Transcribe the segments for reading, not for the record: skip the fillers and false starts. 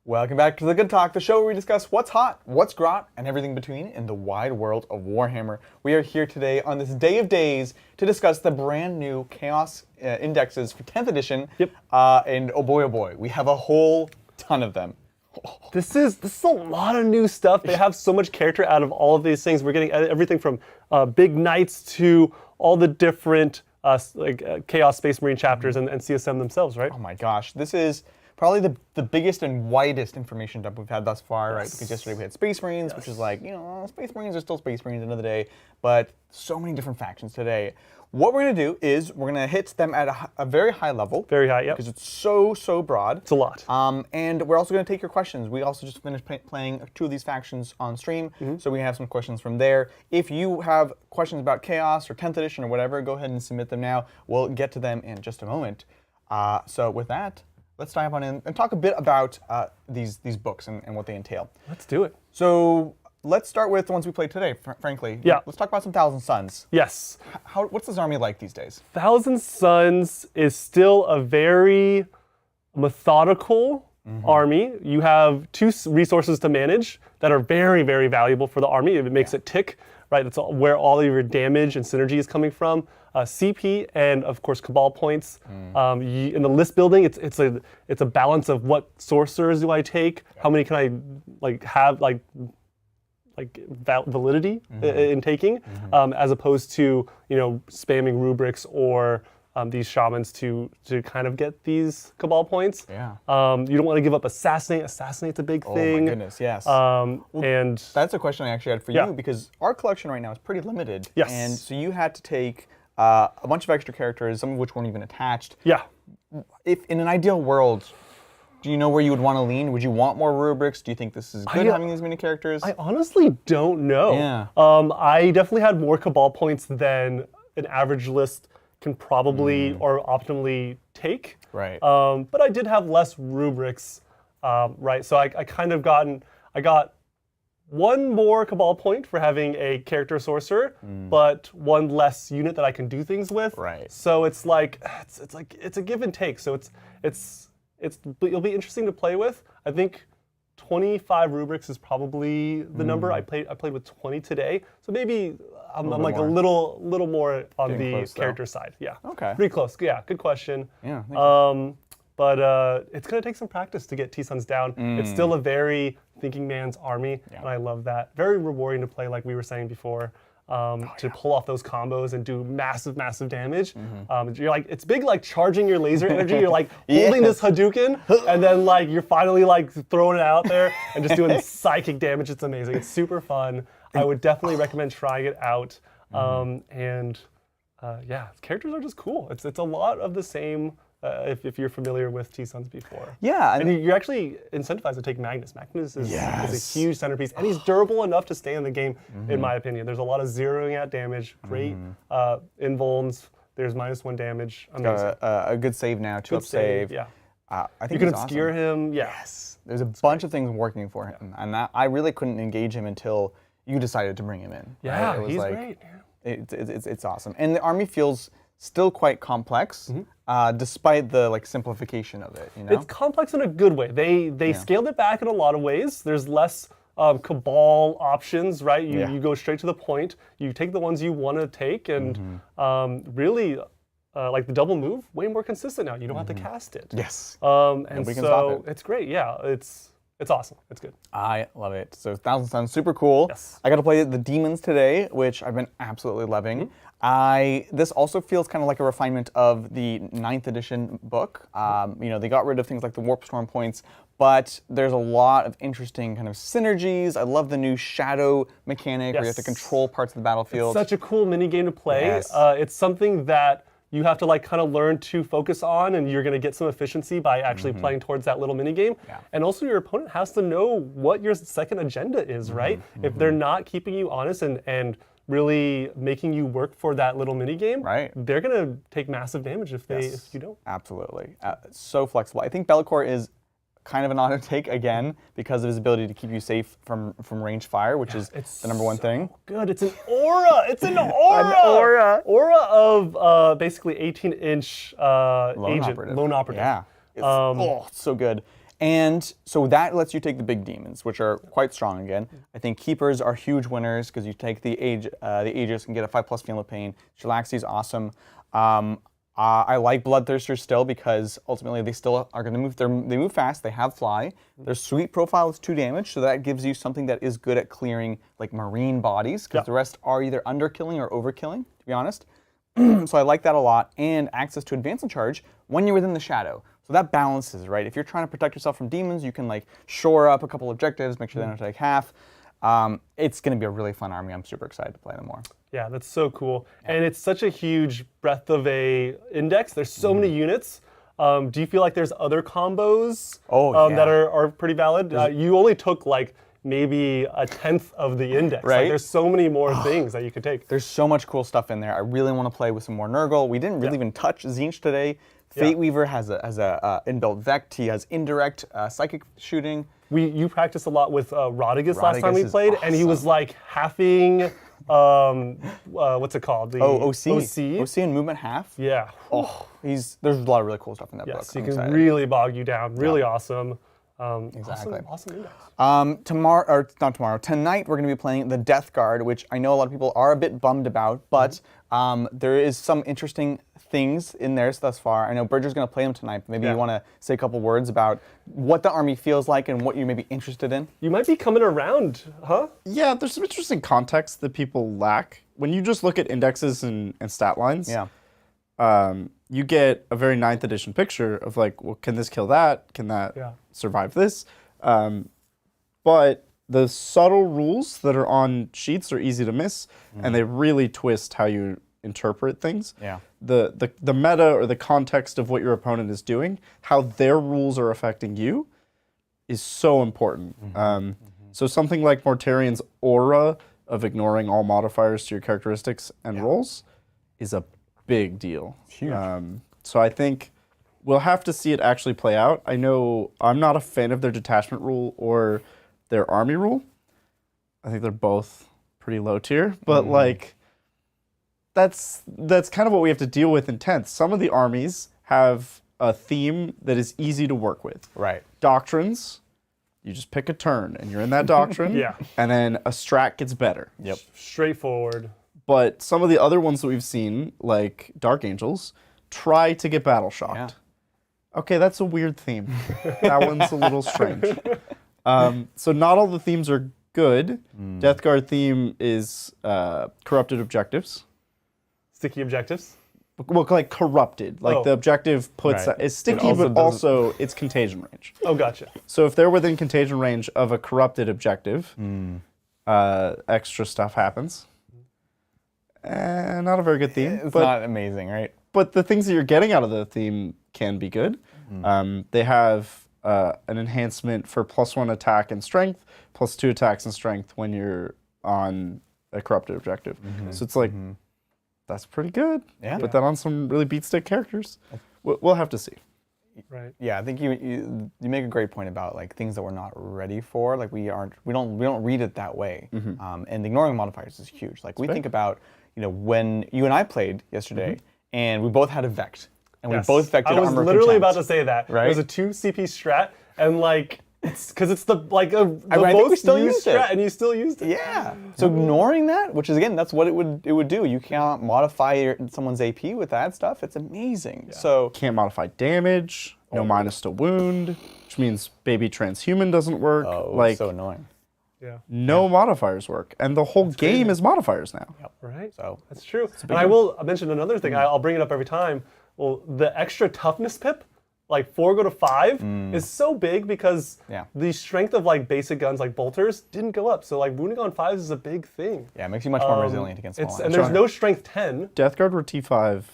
Welcome back to The Good Talk, the show where we discuss what's hot, what's grot, and everything between in the wide world of Warhammer. We are here today on this day of days to discuss the brand new Chaos indexes for 10th edition. Yep. And oh boy, we have a whole ton of them. This is a lot of new stuff. They have so much character out of all of these things. We're getting everything from big knights to all the different Chaos Space Marine chapters and CSM themselves, right? Oh my gosh, this is probably the biggest and widest information dump we've had thus far, right? Because yesterday we had Space Marines, which is like, Space Marines are still Space Marines at the end of the day, but so many different factions today. What we're going to do is we're going to hit them at a very high level. Very high, yep. Because it's so broad. It's a lot. And we're also going to take your questions. We also just finished playing 2 of these factions on stream, so we have some questions from there. If you have questions about Chaos or 10th edition or whatever, go ahead and submit them now. We'll get to them in just a moment. So with that, let's dive on in and talk a bit about these books and what they entail. Let's do it. So let's start with the ones we played today, frankly. Yeah. Let's talk about some Thousand Suns. Yes. What's this army like these days? Thousand Suns is still a very methodical army. You have 2 resources to manage that are very, very valuable for the army. It makes it tick, right? That's where all of your damage and synergy is coming from. CP and of course Cabal points. In the list building, it's a balance of what sorcerers do I take, how many can I have validity in taking, as opposed to spamming rubrics or these shamans to kind of get these Cabal points. Yeah. You don't want to give up assassinate. Assassinate's a big thing. Oh my goodness, yes. And that's a question I actually had for you, because our collection right now is pretty limited. Yes. And so you had to take a bunch of extra characters, some of which weren't even attached. Yeah. If in an ideal world, do you know where you would want to lean? Would you want more rubrics? Do you think this is good having these many characters? I honestly don't know. Yeah. I definitely had more Cabal points than an average list can probably or optimally take. Right. But I did have less rubrics, right? So I got 1 more Cabal point for having a character sorcerer, but 1 less unit that I can do things with. Right. So it's like it's a give and take. So it'll be interesting to play with. I think 25 rubrics is probably the number. I played with 20 today, so maybe I'm like a little more on Getting the close, character side. Yeah. Okay. Pretty close. Yeah. Good question. Yeah. But it's going to take some practice to get T-Suns down. It's still a very thinking man's army, and I love that. Very rewarding to play, like we were saying before, to pull off those combos and do massive damage. You're like, it's big, like charging your laser energy. You're like holding this Hadouken, and then like you're finally like throwing it out there and just doing psychic damage. It's amazing. It's super fun. I would definitely recommend trying it out. Yeah, characters are just cool. It's a lot of the same. If you're familiar with T-Suns before. Yeah. And you're actually involved to take Magnus. Magnus is a huge centerpiece, and he's durable enough to stay in the game, in my opinion. There's a lot of zeroing out damage, great invulns. There's -1 damage. Amazing. Got a good save now, 2-up save. Yeah. I think you can he's obscure awesome. him. Yeah. Yes. There's a bunch of things working for him, and I really couldn't engage him until you decided to bring him in. Yeah, right? It was he's like, great. It's awesome, and the army feels still quite complex, despite the simplification of it. It's complex in a good way. They scaled it back in a lot of ways. There's less Cabal options, right? You go straight to the point. You take the ones you want to take, and really, like the double move, way more consistent now. You don't have to cast it. Yes. And we can stop it. It's great. Yeah, it's awesome. It's good. I love it. So Thousand Suns, super cool. Yes. I got to play the Demons today, which I've been absolutely loving. This also feels kind of like a refinement of the 9th edition book. They got rid of things like the Warp Storm points, but there's a lot of interesting kind of synergies. I love the new shadow mechanic where you have to control parts of the battlefield. It's such a cool mini game to play. Yes. It's something that you have to kind of learn to focus on, and you're going to get some efficiency by actually playing towards that little mini game. Yeah. And also your opponent has to know what your second agenda is, right? If they're not keeping you honest and really making you work for that little mini game, right, they're going to take massive damage if you don't. Absolutely. So flexible. I think Bellicor is kind of an auto take again because of his ability to keep you safe from range fire, which is the number one thing. Good. It's an aura. It's an aura. Aura of basically 18-inch agent, lone operative. Yeah. It's so good. And so that lets you take the big demons, which are quite strong again. I think keepers are huge winners because you take the Aegis and get a 5+ Feel of Pain. Shalaxi's awesome. I like Bloodthirsters still because ultimately they still are going to move. They move fast. They have fly. Their sweep profile is 2 damage, so that gives you something that is good at clearing like marine bodies because the rest are either underkilling or overkilling, to be honest. So I like that a lot. And access to Advance and Charge when you're within the shadow. So that balances, right? If you're trying to protect yourself from demons, you can like shore up a couple objectives, make sure they don't take half. It's going to be a really fun army. I'm super excited to play them more. Yeah, that's so cool. And it's such a huge breadth of a index. There's so many units. Do you feel like there's other combos that are pretty valid? You only took like maybe a 1/10 of the index. Right? Like, there's so many more things that you could take. There's so much cool stuff in there. I really want to play with some more Nurgle. We didn't really even touch Tzeentch today. Fate Weaver has a inbuilt Vect. He has indirect psychic shooting. You practiced a lot with Rodigus last time we is played, and he was like halving, what's it called? The OC and movement half. Yeah. Oh, there's a lot of really cool stuff in that book. Yes, he can really bog you down. Really awesome. Exactly. Awesome index. Tonight we're going to be playing the Death Guard, which I know a lot of people are a bit bummed about, but there is some interesting things in there thus far. I know Bridger's going to play them tonight, but maybe you want to say a couple words about what the army feels like and what you may be interested in. You might be coming around, huh? Yeah, there's some interesting context that people lack. When you just look at indexes and stat lines, you get a very 9th edition picture of like, well, can this kill that? Can that survive this? But the subtle rules that are on sheets are easy to miss, and they really twist how you interpret things. Yeah. The meta or the context of what your opponent is doing, how their rules are affecting you, is so important. So something like Mortarian's aura of ignoring all modifiers to your characteristics and rolls is a big deal. Huge. So I think we'll have to see it actually play out. I know I'm not a fan of their detachment rule or their army rule. I think they're both pretty low tier, but like that's kind of what we have to deal with in 10th. Some of the armies have a theme that is easy to work with. Right. Doctrines, you just pick a turn and you're in that doctrine, and then a strat gets better. Yep. Straightforward. But some of the other ones that we've seen, like Dark Angels, try to get battle shocked. Yeah. Okay, that's a weird theme. That one's a little strange. So not all the themes are good. Death Guard theme is corrupted objectives. Sticky objectives. Well, like corrupted. Like the objective puts it's sticky, but also it's contagion range. Oh, gotcha. So if they're within contagion range of a corrupted objective, extra stuff happens. Not a very good theme. It's not amazing, right? But the things that you're getting out of the theme can be good. They have an enhancement for +1 attack and strength, +2 attacks and strength when you're on a corrupted objective. So it's like, that's pretty good. Yeah. Put that on some really beat stick characters. We'll have to see. Right. Yeah, I think you make a great point about like things that we're not ready for. Like we don't read it that way. And ignoring modifiers is huge. Like we think about, when you and I played yesterday, and we both had a Vect, and we both vected armor. I was literally about to say that. Right? It was a 2 CP strat, and like it's because it's the most used strat, and you still used it. Yeah. So ignoring that, which is again, that's what it would do. You cannot modify someone's AP with that stuff. It's amazing. So Can't modify damage. No minus to wound, which means baby transhuman doesn't work. it's so annoying. Yeah. No modifiers work, and the whole game is modifiers now. Yep. Right. So that's true. And I will mention another thing. I'll bring it up every time. Well, the extra toughness pip, like 4 go to 5, is so big because the strength of like basic guns like bolters didn't go up. So like wounding on 5s is a big thing. yeah, it makes you much more resilient against small And there's no strength 10. Death Guard were T5.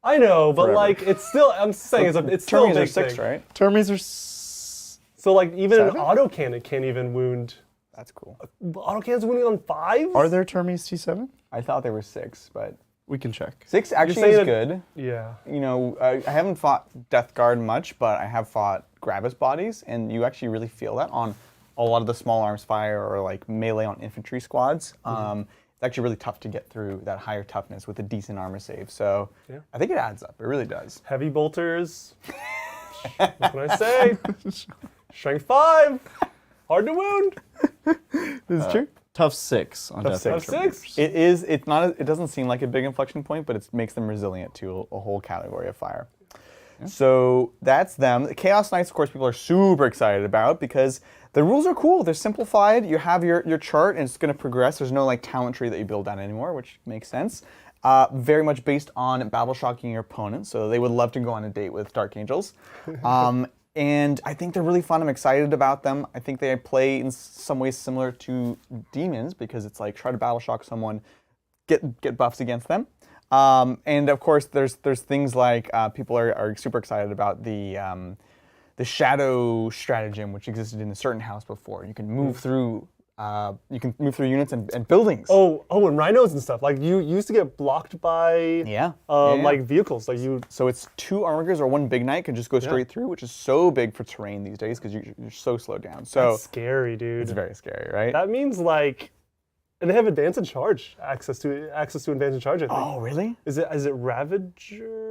I know, but Forever. like it's still. I'm saying it's still a Termies big are 6, thing. right? Termies are So like even 7? an autocannon can't even wound. That's cool. Autocannon's wounding on 5s? Are there Termies T7? I thought there were 6, but We can check. 6 actually saying is that- good. Yeah. I haven't fought Death Guard much, but I have fought Gravis bodies, and you actually really feel that on a lot of the small arms fire or like melee on infantry squads. It's actually really tough to get through that higher toughness with a decent armor save. So I think it adds up. It really does. Heavy bolters. What can I say? Strength 5. Hard to wound. This is true. Tough 6 on Death Tough 6. It is. It's not. It doesn't seem like a big inflection point, but it makes them resilient to a whole category of fire. Yeah. So that's them. The Chaos Knights, of course, people are super excited about because the rules are cool. They're simplified. You have your chart, and it's going to progress. There's no like talent tree that you build down anymore, which makes sense. Very much based on battle shocking your opponent, so they would love to go on a date with Dark Angels. And I think they're really fun. I'm excited about them. I think they play in some ways similar to demons because it's like try to battle shock someone, get buffs against them. And of course, there's things like people are super excited about the shadow stratagem, which existed in a certain house before. You can move through. You can move through units and buildings. Oh, and rhinos and stuff. Like you used to get blocked by like vehicles. Like you. So it's 2 armorers or 1 big knight can just go straight through, which is so big for terrain these days because you're so slowed down. So that's scary, dude. It's very scary, right? That means like, and they have advance and charge access to advance and charge. I think. Oh, really? Is it Ravager?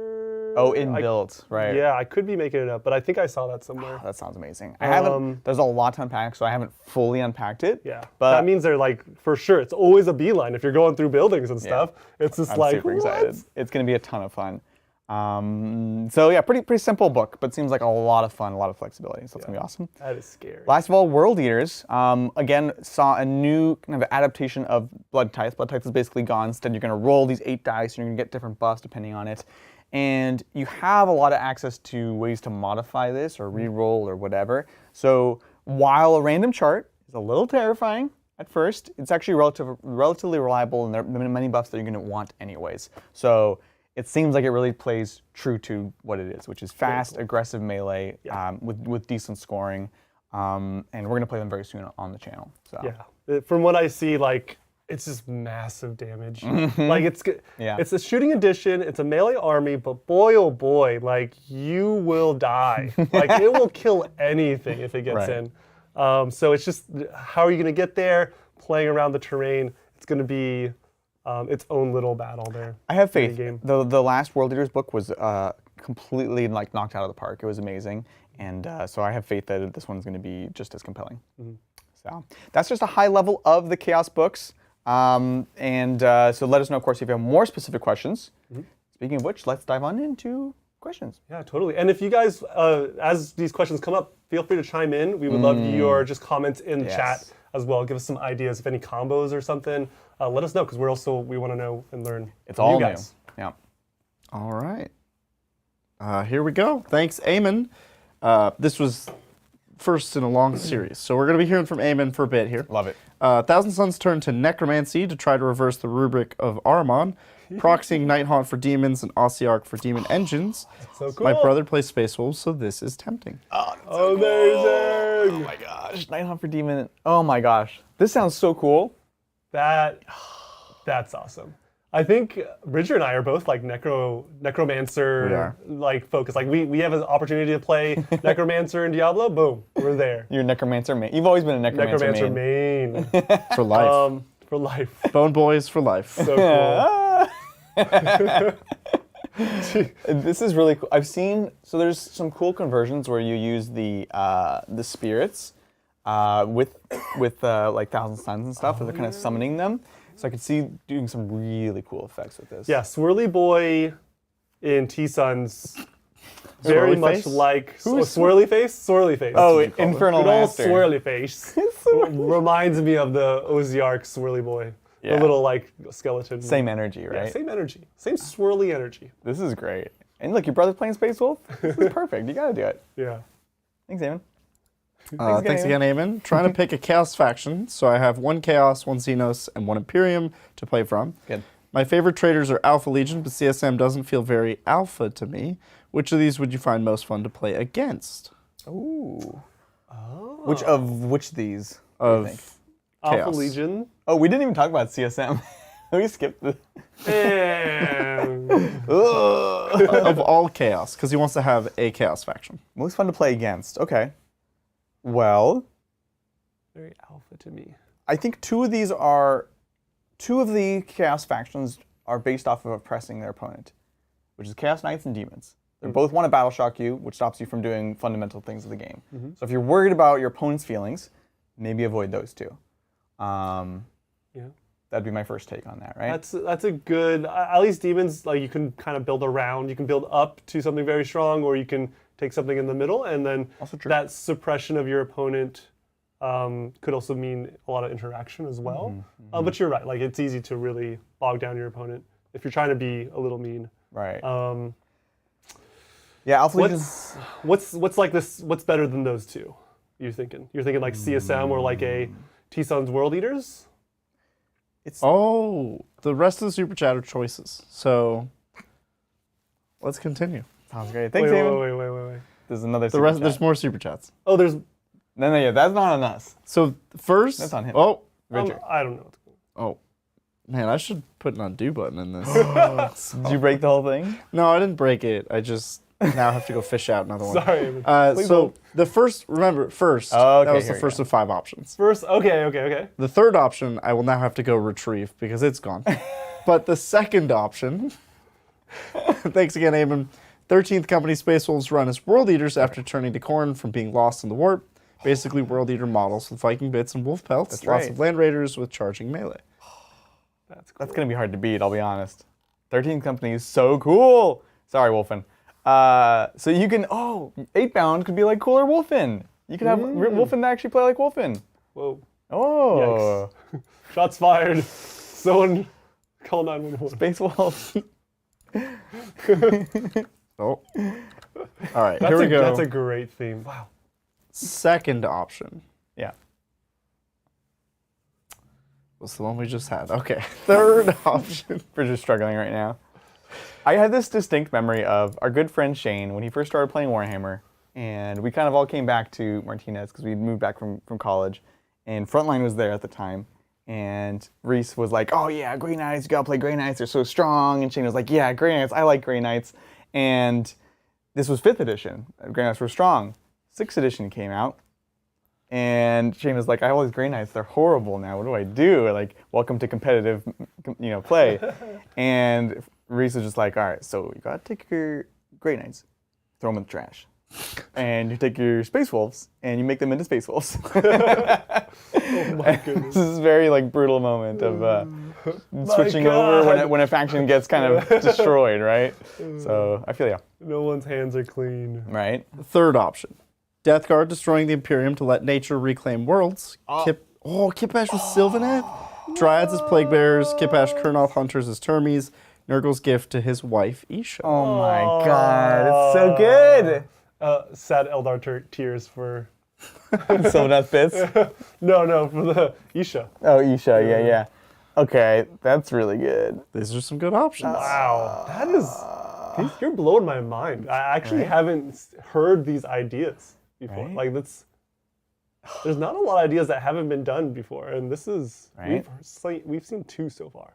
Oh, inbuilt, right? Yeah, I could be making it up, but I think I saw that somewhere. That sounds amazing. I haven't. There's a lot to unpack, so I haven't fully unpacked it. Yeah, but that means they're like for sure. It's always a beeline if you're going through buildings and stuff. It's just I'm super excited. It's going to be a ton of fun. So yeah, pretty simple book, but seems like a lot of fun, a lot of flexibility. So it's gonna be awesome. That is scary. Last of all, World Eaters. Again, saw a new kind of adaptation of Blood Tithe. Blood Tithe is basically gone. Instead, you're gonna roll these 8 dice, and you're gonna get different buffs depending on it. And you have a lot of access to ways to modify this or re-roll or whatever. So while a random chart is a little terrifying at first, it's actually relatively reliable, and there are many buffs that you're going to want anyways. So it seems like it really plays true to what it is, which is fast, aggressive melee with decent scoring. And we're going to play them very soon on the channel. So. Yeah, from what I see, like, it's just massive damage. Like it's a shooting edition. It's a melee army, but boy, oh boy, like you will die. Like it will kill anything if it gets in. So it's just how are you going to get there? Playing around the terrain. It's going to be its own little battle there. I have faith. The last World Eaters book was completely like knocked out of the park. It was amazing, and so I have faith that this one's going to be just as compelling. So that's just a high level of the Chaos books. So let us know, of course, if you have more specific questions. Speaking of which, let's dive on into questions. Yeah, totally. And if you guys, as these questions come up, feel free to chime in. We would love your just comments in the chat as well. Give us some ideas if any combos or something. Let us know because we want to know and learn. It's all new. Guys. Yeah. All right. Here we go. Thanks, Eamon. This was first in a long series, so we're going to be hearing from Eamon for a bit here. Love it. Thousand Suns turned to Necromancy to try to reverse the rubric of Ahriman, proxying Nighthaunt for demons and Ossiarch for demon engines. So cool. My brother plays Space Wolves, so this is tempting. Oh, so amazing! Cool. Oh my gosh, Nighthaunt for demon. Oh my gosh, this sounds so cool. That's awesome. I think Bridger and I are both like necromancer like focused. Like we have an opportunity to play necromancer in Diablo. Boom, we're there. You're a necromancer main. You've always been a necromancer main. For life. For life. Bone Boys for life. So cool. This is really cool. I've seen there's some cool conversions where you use the spirits with like Thousand Suns and stuff, where they're kind of summoning them. So I could see doing some really cool effects with this. Yeah, Swirly Boy in T-Suns, very much like Swirly Face. Swirly Face. Oh, Infernal Master. Good old Swirly Face. Reminds me of the Ossiarch Swirly Boy. Yeah. The little like skeleton. Same energy, right? Yeah, same energy. Same swirly energy. This is great. And look, your brother's playing Space Wolf. This is perfect. You gotta do it. Yeah. Thanks, Eamon. Thanks again, Eamon. Trying to pick a Chaos faction, so I have 1 Chaos, 1 Xenos, and 1 Imperium to play from. Good. My favorite traders are Alpha Legion, but CSM doesn't feel very alpha to me. Which of these would you find most fun to play against? Ooh. Oh. Which of these? Of Chaos. Alpha Legion. Oh, we didn't even talk about CSM. We skipped the. Of all Chaos, because he wants to have a Chaos faction. Most fun to play against. Okay. Well. Very alpha to me. I think two of the Chaos factions are based off of oppressing their opponent, which is Chaos Knights and Demons. They both want to battle shock you, which stops you from doing fundamental things of the game. So if you're worried about your opponent's feelings, maybe avoid those two. Yeah. That'd be my first take on that, right? That's a good. At least demons, like you can kind of build around. You can build up to something very strong, or you can take something in the middle, and then that suppression of your opponent could also mean a lot of interaction as well. But you're right. Like it's easy to really bog down your opponent if you're trying to be a little mean. Right. Yeah, Alpha Legion. What's like this? What's better than those two? You're thinking like CSM or like a T-Sun's World Eaters? The rest of the super chat are choices. So let's continue. Sounds great. Thanks, David. Wait. There's another super chat. There's more super chats. Oh, there's. No, yeah, that's not on us. So first. That's on him. Oh, Richard. I don't know. Oh, man, I should put an undo button in this. Did you break the whole thing? No, I didn't break it. I just now have to go fish out another one. Sorry. So the first, remember, that was the first of 5 options. Okay. The third option, I will now have to go retrieve because it's gone. But the second option, thanks again, Eamon. 13th Company Space Wolves run as World Eaters after turning to Khorne from being lost in the warp. Basically, World Eater models with Viking bits and wolf pelts. That's lots right. of Land Raiders with charging melee. That's cool. That's going to be hard to beat, I'll be honest. 13th Company is so cool. Sorry, Wolfen. So you can, 8-bound could be like cooler Wolfen. You could have Wolfen that actually play like Wolfen. Whoa. Oh. Yikes. Shots fired. Someone call 911. Space Wolf. Oh. All right, here we go. That's a great theme. Wow. Second option. Yeah. What's the one we just had? Okay. Third option. We're just struggling right now. I had this distinct memory of our good friend Shane when he first started playing Warhammer, and we kind of all came back to Martinez because we'd moved back from college, and Frontline was there at the time, and Reese was like, oh yeah, Grey Knights, you gotta play Grey Knights, they're so strong, and Shane was like, yeah, Grey Knights, I like Grey Knights, and this was 5th edition. Grey Knights were strong. 6th edition came out, and Shane was like, I have all these Grey Knights, they're horrible now, what do I do? Like, welcome to competitive, play. And Reese was just like, all right, so you gotta take your Grey Knights, throw them in the trash. And you take your Space Wolves, and you make them into Space Wolves. Oh my goodness. This is a very brutal moment of switching over when a faction gets kind of destroyed, right? So I feel yeah. No one's hands are clean. Right. Third option. Death Guard destroying the Imperium to let nature reclaim worlds. Kipash with Sylvaneth. Dryads as Plague Bearers. Kipash Kurnoth Hunters as Termies. Nurgle's gift to his wife, Isha. Oh my god, it's so good! Sad Eldar tears for... Sylvaneth bits? No, for the Isha. Oh, Isha, yeah. Okay, that's really good. These are some good options. Wow, that is... You're blowing my mind. I actually haven't heard these ideas before. Right? Like, there's not a lot of ideas that haven't been done before, and this is... Right? We've seen 2 so far.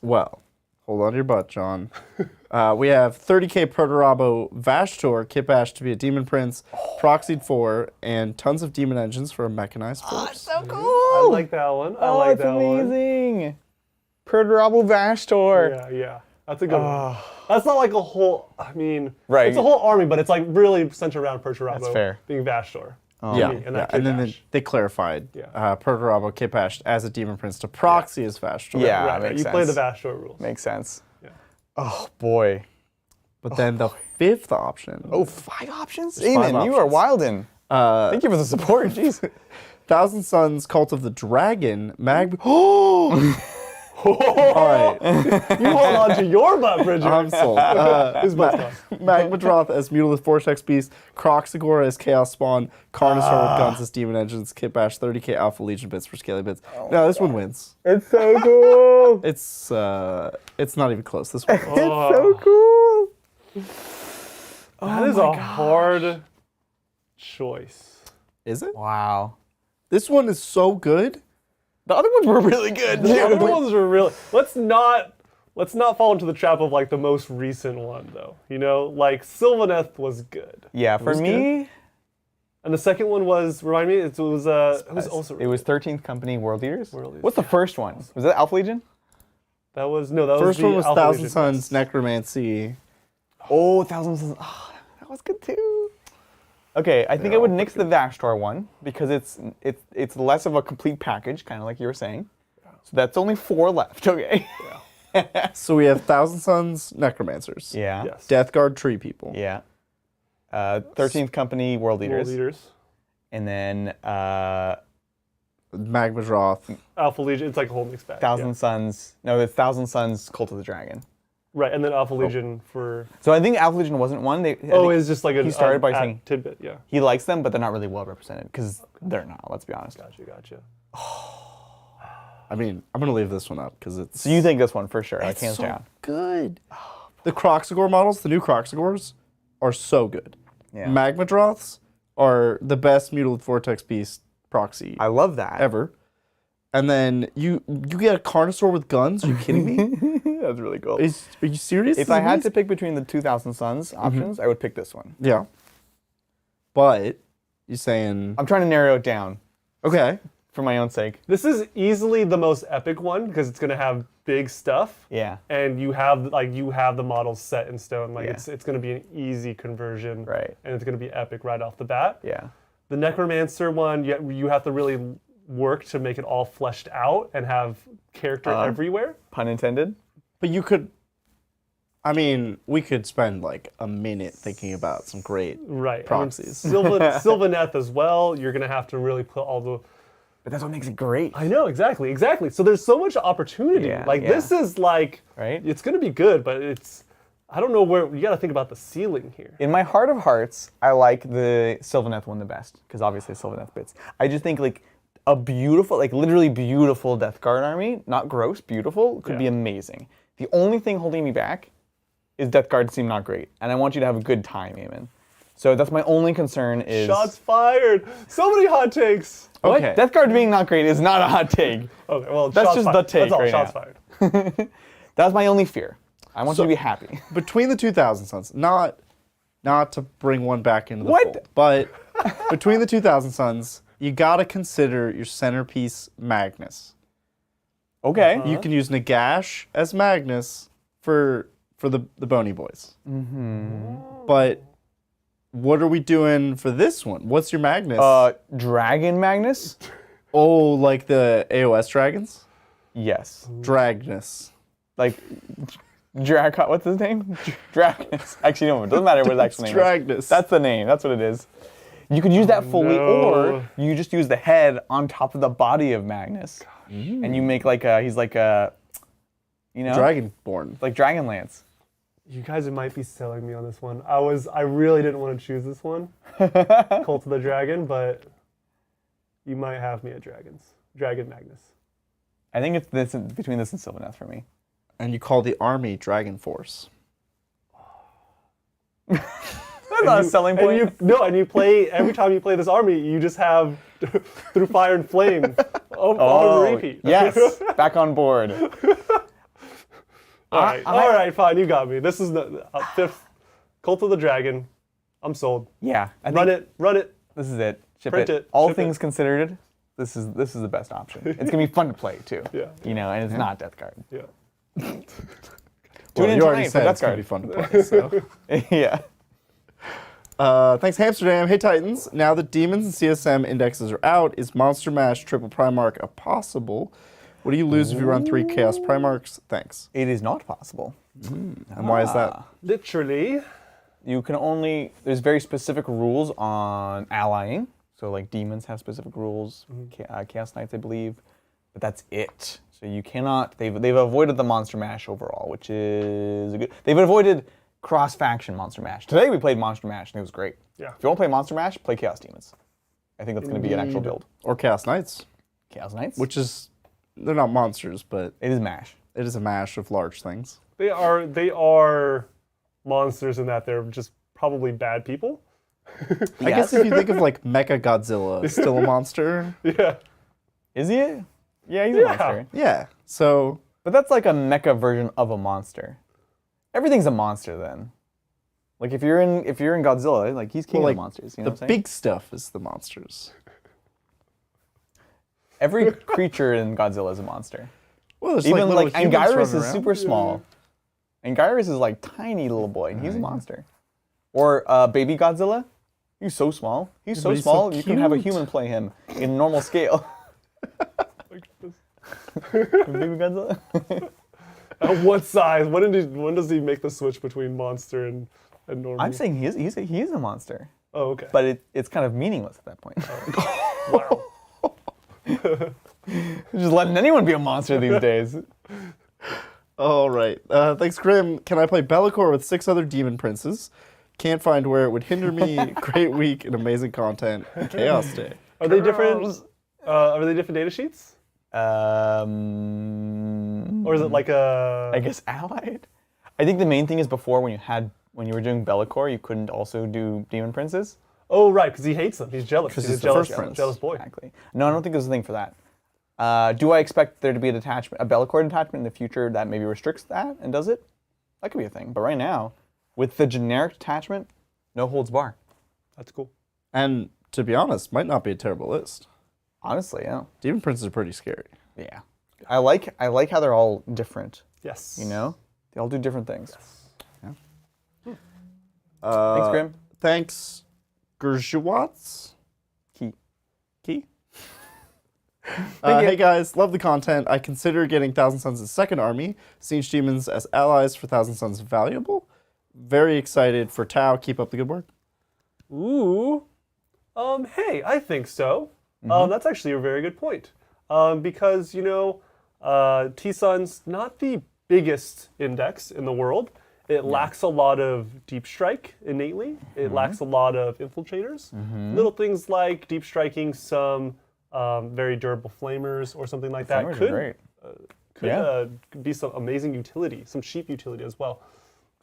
Well... Hold on to your butt, John. We have 30k Protorabo Vashtor, Kipash to be a Demon Prince, Proxied 4, and tons of Demon Engines for a mechanized force. So cool! I like that one. I like that one. That's amazing! Perturabo Vashtor. Yeah. That's a good one. That's not like a whole, right. It's a whole army, but it's like really centered around Perturabo That's fair. being Vashtor. And then they clarified Perturabo Kipash as a Demon Prince to proxy as Vashtor. Yeah, right. makes You sense. play the Vashtor rules. Makes sense. Yeah. Oh, boy. But then the 5th option. Oh, 5 options? There's 5 Eamon, you are wildin'. Thank you for the support, jeez. Thousand Sons, Cult of the Dragon, All right. You hold on to your butt, Bridger. I'm sold. His butt's gone. Magmadroth as Mutolith Vortex Beast, Croxagora as Chaos Spawn, Carnosaur with Guns as Demon Engines, Kipash 30k Alpha Legion bits for Scaly bits. No, this one wins. It's so cool. It's not even close. This one. It's so cool. That is a hard choice. Is it? Wow. This one is so good. The other ones were really good. The other ones were really... Let's not fall into the trap of like the most recent one though. Like Sylvaneth was good. Yeah, for me... Good. And the second one was, remind me, it was also... It was 13th Company World Eaters? World Eaters, What's the first one? Was that Alpha Legion? That was, no, that First was the one was Alpha Thousand Legion. Sons, Necromancy. Oh, Thousand Suns. Oh, that was good too. Okay, I think I would nix the Vashtor one because it's less of a complete package, kind of like you were saying. So that's only 4 left. Okay. Yeah. So we have Thousand Suns Necromancers. Yeah. Yes. Death Guard Tree People. Yeah. 13th Company World Leaders. World Leaders. And then Magma's Wrath. Alpha Legion. It's like a whole mixed bag. Thousand Suns. No, it's Thousand Suns Cult of the Dragon. Right, and then Alpha Legion for... So I think Alpha Legion wasn't one. it's just like he started by saying tidbit, yeah. he likes them, but they're not really well represented because they're not. Let's be honest. Gotcha. I mean, I'm going to leave this one up because it's... So you think this one for sure, like hands so down. good. The Croxagore models, the new Croxagores, are so good. Yeah. Magmadroths are the best Mutilated Vortex Beast proxy I love that. ever. And then you get a Carnosaur with guns? Are you kidding me? That's really cool. Are you serious? If I had to pick between the 2000 Suns options, I would pick this one. Yeah. But you're saying... I'm trying to narrow it down Okay. for my own sake. This is easily the most epic one because it's going to have big stuff. Yeah. And you have the models set in stone. Like Yeah. it's going to be an easy conversion. Right. And it's going to be epic right off the bat. Yeah. The Necromancer one, you have to really work to make it all fleshed out and have character everywhere. Pun intended. But you could... I mean, we could spend like a minute thinking about some great proxies. Sylvaneth as well. You're going to have to really put all the... But that's what makes it great. I know, exactly. So there's so much opportunity. Yeah, This is like... Right? It's going to be good, but it's... I don't know where... You got to think about the ceiling here. In my heart of hearts, I like the Sylvaneth one the best because obviously Sylvaneth bits. I just think like a beautiful, like literally beautiful Death Guard army, not gross, beautiful, could be amazing. The only thing holding me back is Death Guard seem not great, and I want you to have a good time, Eamon. So that's my only concern is... Shots fired! So many hot takes! What? Okay. Death Guard being not great is not a hot take. Okay, well, That's shots just fired. the take That's all, right shots now. fired. That's my only fear. I want you to be happy. Between the 2000 Suns, not to bring one back into the What? fold, but between the 2000 Suns, you got to consider your centerpiece Magnus. Okay. You can use Nagash as Magnus for the Bony Boys. But what are we doing for this one? What's your Magnus? Dragon Magnus? Oh, like the AoS dragons? Yes. Dragnus. Like, what's his name? Dragnus. Actually, no, it doesn't matter what his actual name is. Dragnus. That's the name. That's what it is. You could use that fully, no. or you just use the head on top of the body of Magnus. And you make like he's like a, Dragonborn. like Dragonlance. You guys might be selling me on this one. I really didn't want to choose this one, Cult of the Dragon, but you might have me at Dragon Magnus. I think it's between this and Sylvaneth for me. And you call the army Dragon Force. That's not a selling point. And you play, every time you play this army, you just have Through Fire and Flame on repeat. Yes, back on board. All right, fine, you got me. This is the 5th Cult of the Dragon. I'm sold. Yeah, Run it. This is it. Print it. All Ship things considered, this is the best option. It's gonna be fun to play too. Yeah. And it's not Death Guard. Yeah. Tune in you already tonight for said Death it's going to Guard. be fun to play, so. Yeah. Thanks, Hamsterdam. Hey, Titans. Now that Demons and CSM indexes are out, is Monster Mash Triple Primarch a possible? What do you lose if you run 3 Chaos Primarchs? Thanks. It is not possible. And why is that? Literally. You can only, there's very specific rules on allying. So like demons have specific rules, Chaos Knights I believe, but that's it. So you cannot, they've avoided the Monster Mash overall, which is a good, they've avoided cross-faction Monster Mash. Today we played Monster Mash and it was great. Yeah. If you want to play Monster Mash, play Chaos Demons. I think that's going to be an actual build. Or Chaos Knights. Chaos Knights? Which is, they're not monsters, but it is Mash. it is a mash of large things. They are monsters in that they're just probably bad people. I guess if you think of like Mecha Godzilla, it's still a monster. Yeah. Is he? Yeah, he's a monster. Yeah, so... But that's like a mecha version of a monster. Everything's a monster then. Like if you're in Godzilla, like he's king of the monsters. You know what I'm saying? big stuff is the monsters. Every creature in Godzilla is a monster. Well, there's Even little like humans Anguirus running is around. super small. And Gyrus is like tiny little boy, and he's a monster. Or Baby Godzilla. He's so small. He's so small, you can have a human play him in normal scale. Baby Godzilla. At what size? When does he make the switch between monster and normal? I'm saying he is a monster. Oh, okay. But it's kind of meaningless at that point. Wow. Just letting anyone be a monster these days. All right. Thanks, Grim. Can I play Bellicor with 6 other demon princes? Can't find where it would hinder me. Great week and amazing content. Chaos Day. Are they different? Are they different data sheets? Or is it like a? I guess allied. I think the main thing is before when you were doing Bellicor, you couldn't also do demon princes. Oh right, because he hates them. He's jealous. Because he's he's a the jealous, first prince. jealous boy. Exactly. No, I don't think there's a thing for that. Do I expect there to be a Bellicor detachment in the future that maybe restricts that and does it? That could be a thing. But right now, with the generic detachment, no holds bar. That's cool. And to be honest, might not be a terrible list. Honestly, yeah. Demon princes are pretty scary. Yeah. I like how they're all different. Yes. You know? They all do different things. Yes. Yeah. Thanks, Grim. Thanks, Gerjawats. Key. Hey guys, love the content. I consider getting Thousand Suns' second army. Siege demons as allies for Thousand Suns valuable. Very excited for Tau. Keep up the good work. Ooh. Hey, I think so. That's actually a very good point. Because, T-Sun's not the biggest index in the world. It lacks a lot of deep strike innately. It lacks a lot of infiltrators. Little things like deep striking some very durable flamers or something like that could be some amazing utility, some cheap utility as well.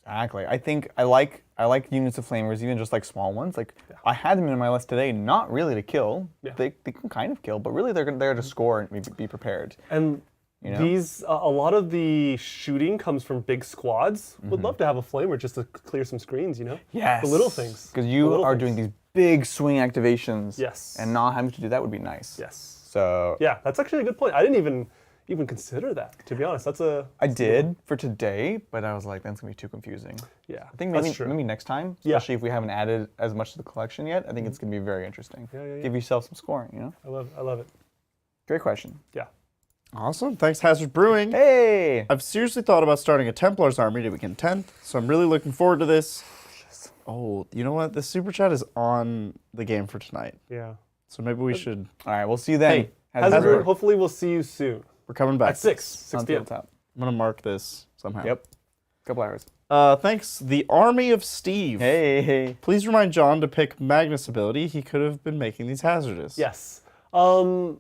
Exactly. I think I like units of flamers, even just like small ones. Like I had them in my list today, not really to kill. Yeah. They can kind of kill, but really they're there to score and be prepared. And these a lot of the shooting comes from big squads. Would love to have a flamer just to clear some screens. Yes. The little things. Because you are doing these big swing activations. Yes. And not having to do that would be nice. Yes. So yeah, that's actually a good point. I didn't even consider that, to be honest. I did for today, but I was like, that's gonna be too confusing. Yeah, I think maybe next time, especially if we haven't added as much to the collection yet, I think it's gonna be very interesting. Yeah. Give yourself some scoring, I love it. Great question. Yeah. Awesome. Thanks, Hazard Brewing. Hey! I've seriously thought about starting a Templars army to weekend 10th, so I'm really looking forward to this. Oh, you know what? The super chat is on the game for tonight. Yeah. So maybe we should. All right, we'll see you then. Hey, Hazard, hopefully we'll see you soon. We're coming back. At 6 p.m. Top. I'm going to mark this somehow. Yep. Couple hours. Thanks. The Army of Steve. Hey. Please remind John to pick Magnus ability. He could have been making these hazardous. Yes. Oh,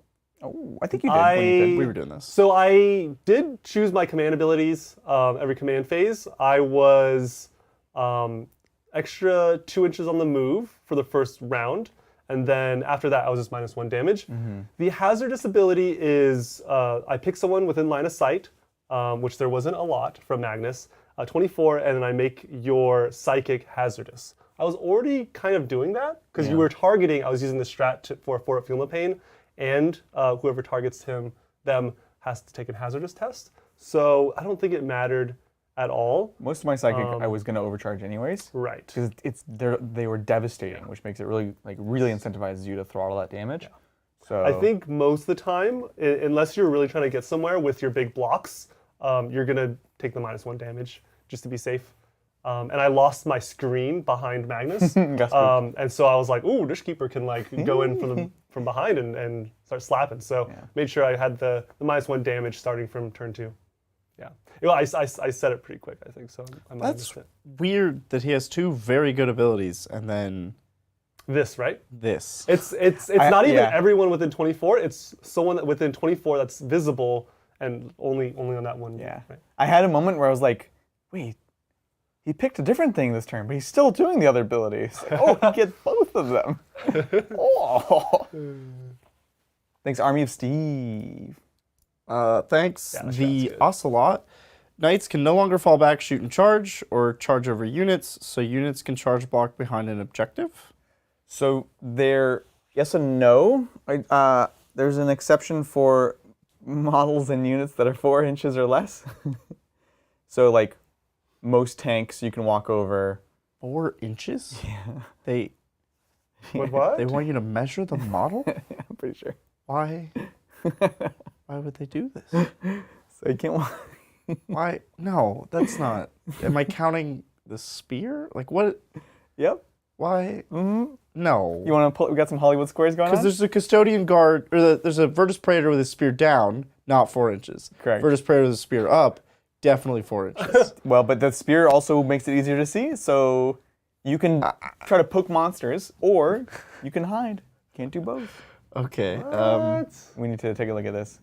I think you did when you did. We were doing this. So I did choose my command abilities every command phase. I was extra 2 inches on the move for the first round. And then after that, I was just -1 damage. The hazardous ability is I pick someone within line of sight, which there wasn't a lot from Magnus, 24, and then I make your psychic hazardous. I was already kind of doing that because you were targeting. I was using the strat for Feel Pain, and whoever targets them has to take a hazardous test. So I don't think it mattered at all. Most of my psychic I was going to overcharge anyways. Right. Because they were devastating, which makes it really incentivizes you to throttle that damage. Yeah. So I think most of the time, unless you're really trying to get somewhere with your big blocks, you're going to take the -1 damage just to be safe. And I lost my screen behind Magnus. And so I was like, ooh, Dishkeeper can go in from behind and start slapping. So made sure I had the -1 damage starting from turn 2. Yeah. I said it pretty quick, I think, so I might have missed it. Weird that he has 2 very good abilities and then this, right? This. It's not even everyone within 24. It's someone within 24 that's visible and only on that one. Yeah. Right? I had a moment where I was like, wait, he picked a different thing this turn, but he's still doing the other abilities. Oh, he gets both of them. Oh. Thanks, Army of Steve. Thanks. The Ocelot. Knights can no longer fall back, shoot, and charge, or charge over units, so units can charge block behind an objective. So yes and no. There's an exception for models and units that are 4 inches or less. So most tanks you can walk over. 4 inches? Yeah. They What? they want you to measure the model? I'm pretty sure. Why? Why would they do this? So you can't walk. Why? No, that's not. Am I counting the spear? Like what? Yep. Why? Mm-hmm. No. You want to pull? We got some Hollywood squares going on. Because there's a custodian guard, or there's a Virtus Praetor with a spear down, not 4 inches. Correct. Virtus Praetor with a spear up, definitely 4 inches. Well, but the spear also makes it easier to see, so you can try to poke monsters, or you can hide. Can't do both. Okay. We need to take a look at this.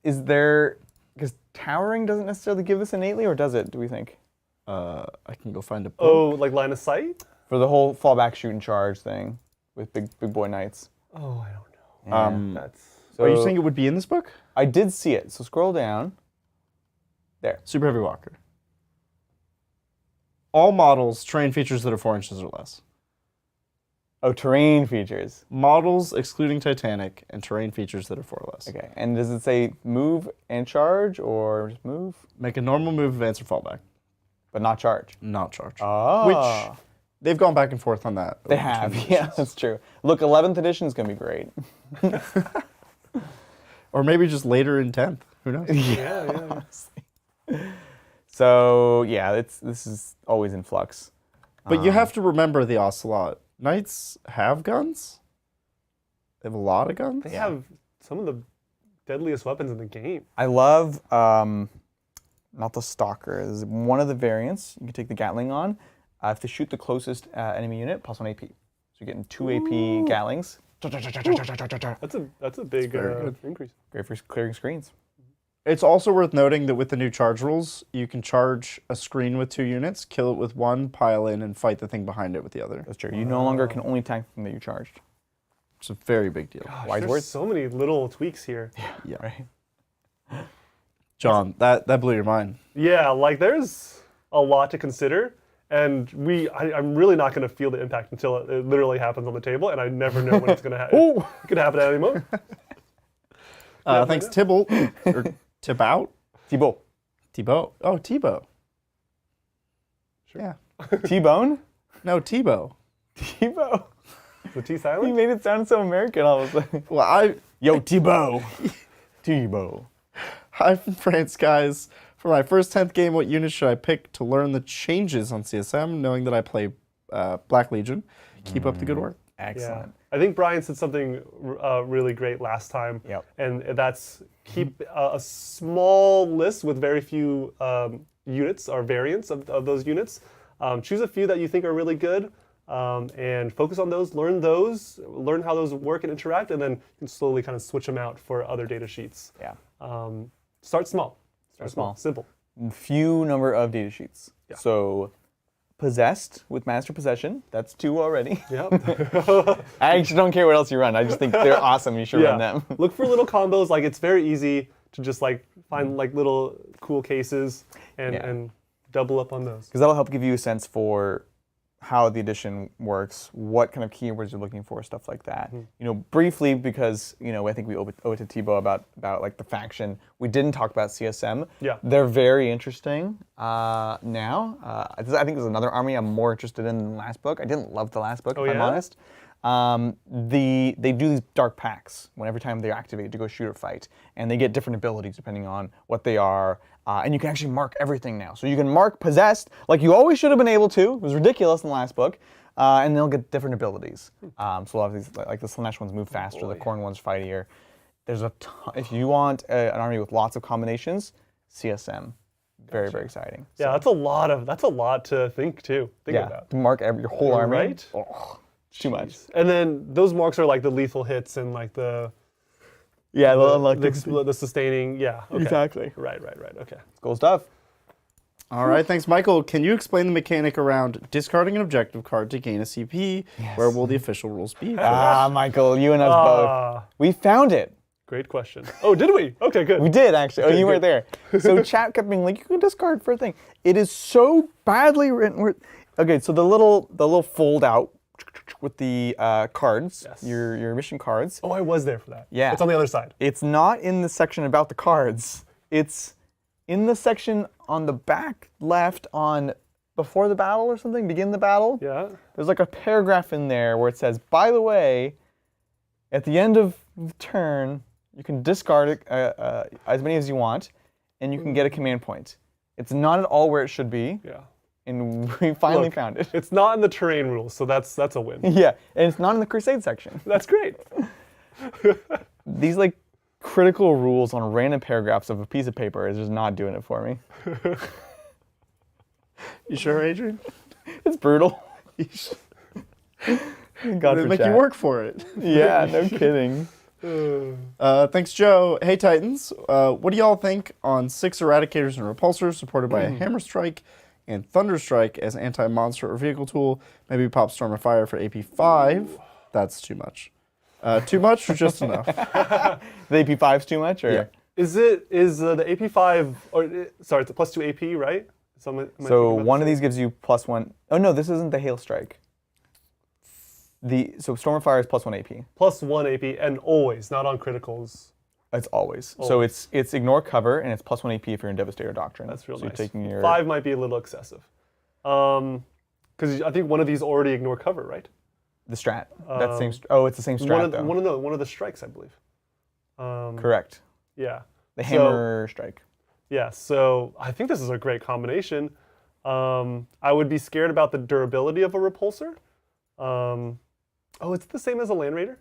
Is there, because towering doesn't necessarily give this innately, or does it? Do we think? I can go find a book. Oh, like line of sight? For the whole fallback, shoot and charge thing with big boy knights. Oh, I don't know. That's. Are you saying it would be in this book? I did see it. So scroll down. There. Super Heavy Walker. All models, terrain features that are 4 inches or less. Oh, terrain features. Models excluding Titanic and terrain features that are 4 or less. Okay. And does it say move and charge, or just move? Make a normal move, advance, or fallback. But not charge. Not charge. Oh. Which they've gone back and forth on that. They have. Yeah, that's true. Look, 11th edition is going to be great. Or maybe just later in 10th. Who knows? Yeah. So, yeah, this is always in flux. But you have to remember the Ocelot. Knights have guns. They have a lot of guns. They have some of the deadliest weapons in the game. I love, not the Stalker. This is one of the variants. You can take the Gatling on. If they shoot the closest enemy unit, plus 1 AP. So you're getting 2 AP Gatlings. That's a big increase. Great for clearing screens. It's also worth noting that with the new charge rules, you can charge a screen with 2 units, kill it with 1, pile in, and fight the thing behind it with the other. That's true. You no longer can only attack the thing that you charged. It's a very big deal. Gosh, Wise there's words. so many little tweaks here. Yeah. Right. John, that blew your mind. Yeah, like there's a lot to consider. And I'm really not going to feel the impact until it literally happens on the table, and I never know when it's going to happen. It could happen at any moment. Thanks, Tybalt. Or Thibaut? Thibaut. Thibaut. Oh, Thibaut. Sure. Yeah. T-Bone? No, Thibaut. Thibaut. The T You silent? made it sound so American all of a sudden. Well, Yo, Thibaut. Thibaut. I'm from France, guys. For my first 10th game, what unit should I pick to learn the changes on CSM, knowing that I play Black Legion? Keep up the good work. Excellent. Yeah. I think Brian said something really great last time. Yep. And that's keep a small list with very few units or variants of those units. Choose a few that you think are really good and focus on those, learn how those work and interact, and then you can slowly kind of switch them out for other data sheets. Yeah. Start small. Start small. Simple. Few number of data sheets. Yeah. So, Possessed with Master Possession. That's 2 already. Yep. I actually don't care what else you run. I just think they're awesome. You should run them. Look for little combos. Like it's very easy to just like find like little cool cases and double up on those. Because that'll help give you a sense for how the edition works, what kind of keywords you're looking for, stuff like that. You know, briefly, because I think we owe it to Thibaut about like the faction. We didn't talk about CSM. Yeah, they're very interesting now. I think there's another army I'm more interested in than the last book. I didn't love the last book, if I'm honest. They do these dark packs every time they activate to go shoot or fight, and they get different abilities depending on what they are. And you can actually mark everything now. So you can mark Possessed like you always should have been able to. It was ridiculous in the last book. And they'll get different abilities. So a lot of these, like the Slanesh ones move faster, the Khorne ones fightier. There's a ton. If you want an army with lots of combinations, CSM. Very, very exciting. Yeah, that's a lot to think about. To mark your whole army. Right? Oh, too much. And then those marks are like the lethal hits and like the the sustaining. Yeah. Okay. Exactly. Right. Okay. Cool stuff. All right, thanks, Michael. Can you explain the mechanic around discarding an objective card to gain a CP? Yes. Where will the official rules be? Michael, you and us both. We found it. Great question. Oh, did we? Okay, good. We did, actually. Okay, you weren't there. So chat kept being like, you can discard for a thing. It is so badly written. Okay, so the little fold out with the cards, your mission cards. Oh, I was there for that. Yeah. It's on the other side. It's not in the section about the cards. It's in the section on the back left on before the battle or something, begin the battle, there's like a paragraph in there where it says, by the way, at the end of the turn, you can discard it, as many as you want, and you can get a command point. It's not at all where it should be. Yeah. And we finally found it. It's not in the terrain rules, so that's a win. Yeah, and it's not in the Crusade section. That's great. These like critical rules on random paragraphs of a piece of paper is just not doing it for me. You sure, Adrian? It's brutal. God, they make you work for it. Yeah, no kidding. Thanks, Joe. Hey, Titans. What do y'all think on 6 Eradicators and Repulsors supported by a Hammer Strike and Thunder Strike as anti-monster or vehicle tool? Maybe pop Storm of Fire for AP 5. That's too much. Too much or just enough? The AP 5's too much? Or? Yeah. Is the AP 5, or sorry, it's a +2 AP, right? So one of these gives you +1. Oh no, this isn't the Hail Strike. So Storm of Fire is +1 AP. +1 AP, and always, not on criticals. It's always. So it's ignore cover, and it's +1 AP if you're in Devastator Doctrine. That's real so nice. You're taking your 5 might be a little excessive. Because I think one of these already ignore cover, right? The strat. That same. Oh, it's the same strat though. One of the strikes, I believe. Correct. Yeah. The Hammer Strike. Yeah. So I think this is a great combination. I would be scared about the durability of a repulsor. Oh, it's the same as a Land Raider,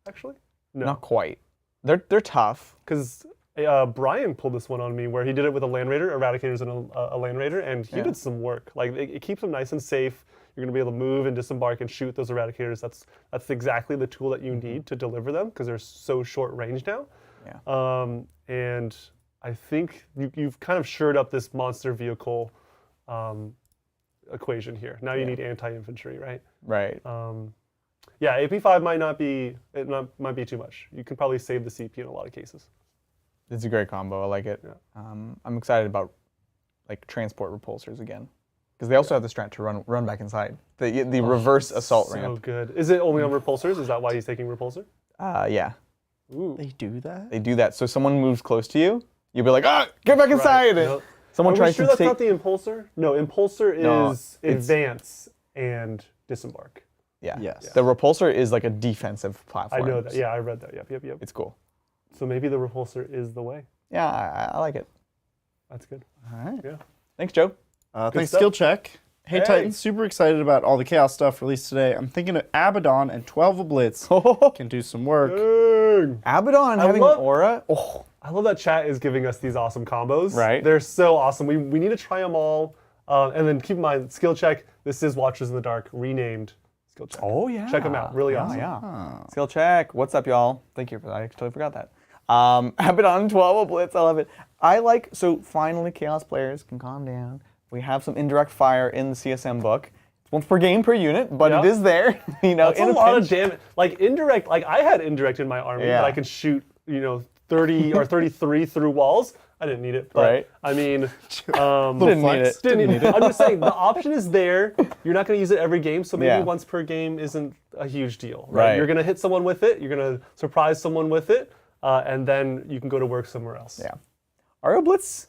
actually? No. Not quite. They're tough. Because Brian pulled this one on me where he did it with a Land Raider, Eradicators, and a Land Raider, and he did some work. Like it keeps them nice and safe. You're going to be able to move and disembark and shoot those Eradicators. That's exactly the tool that you need to deliver them because they're so short range now. Yeah. And I think you've kind of shored up this monster vehicle equation here. Now you need anti-infantry, right? Right. Yeah, AP5 might be too much. You can probably save the CP in a lot of cases. It's a great combo. I like it. Yeah. I'm excited about like transport repulsors again, because they also have the strat to run back inside. The reverse assault ramp. So good. Is it only on repulsors? Is that why he's taking repulsor? Yeah. Ooh. They do that? They do that. So someone moves close to you, you'll be like, get back inside. Right. Yep. Someone tries sure to that's take. not the impulsor? No, impulsor is advance and disembark. Yeah. Yes. The repulsor is like a defensive platform. I know that. Yeah, I read that. Yep. It's cool. So maybe the repulsor is the way. Yeah, I like it. That's good. All right. Yeah. Thanks, Joe. Thanks, stuff. Skill Check. Hey, Titans, super excited about all the Chaos stuff released today. I'm thinking of Abaddon and 12 Blitz can do some work. Abaddon having an aura. Oh. I love that chat is giving us these awesome combos. Right. They're so awesome. We need to try them all. And then keep in mind, Skill Check, this is Watchers in the Dark, renamed Skill Check. Oh, yeah. Check them out. Really awesome. Yeah. Skill Check. What's up, y'all? Thank you for that. I totally forgot that. Abaddon 12 Blitz. I love it. So finally, Chaos players can calm down. We have some indirect fire in the CSM book. It's once per game per unit, but it is there. That's a lot of damage. Like indirect, like I had indirect in my army that I could shoot, 30 or 33 through walls. I didn't need it, but I mean, didn't need it. I'm just saying the option is there. You're not going to use it every game, so maybe once per game isn't a huge deal. Right? You're going to hit someone with it. You're going to surprise someone with it, and then you can go to work somewhere else. Yeah. Are Blitz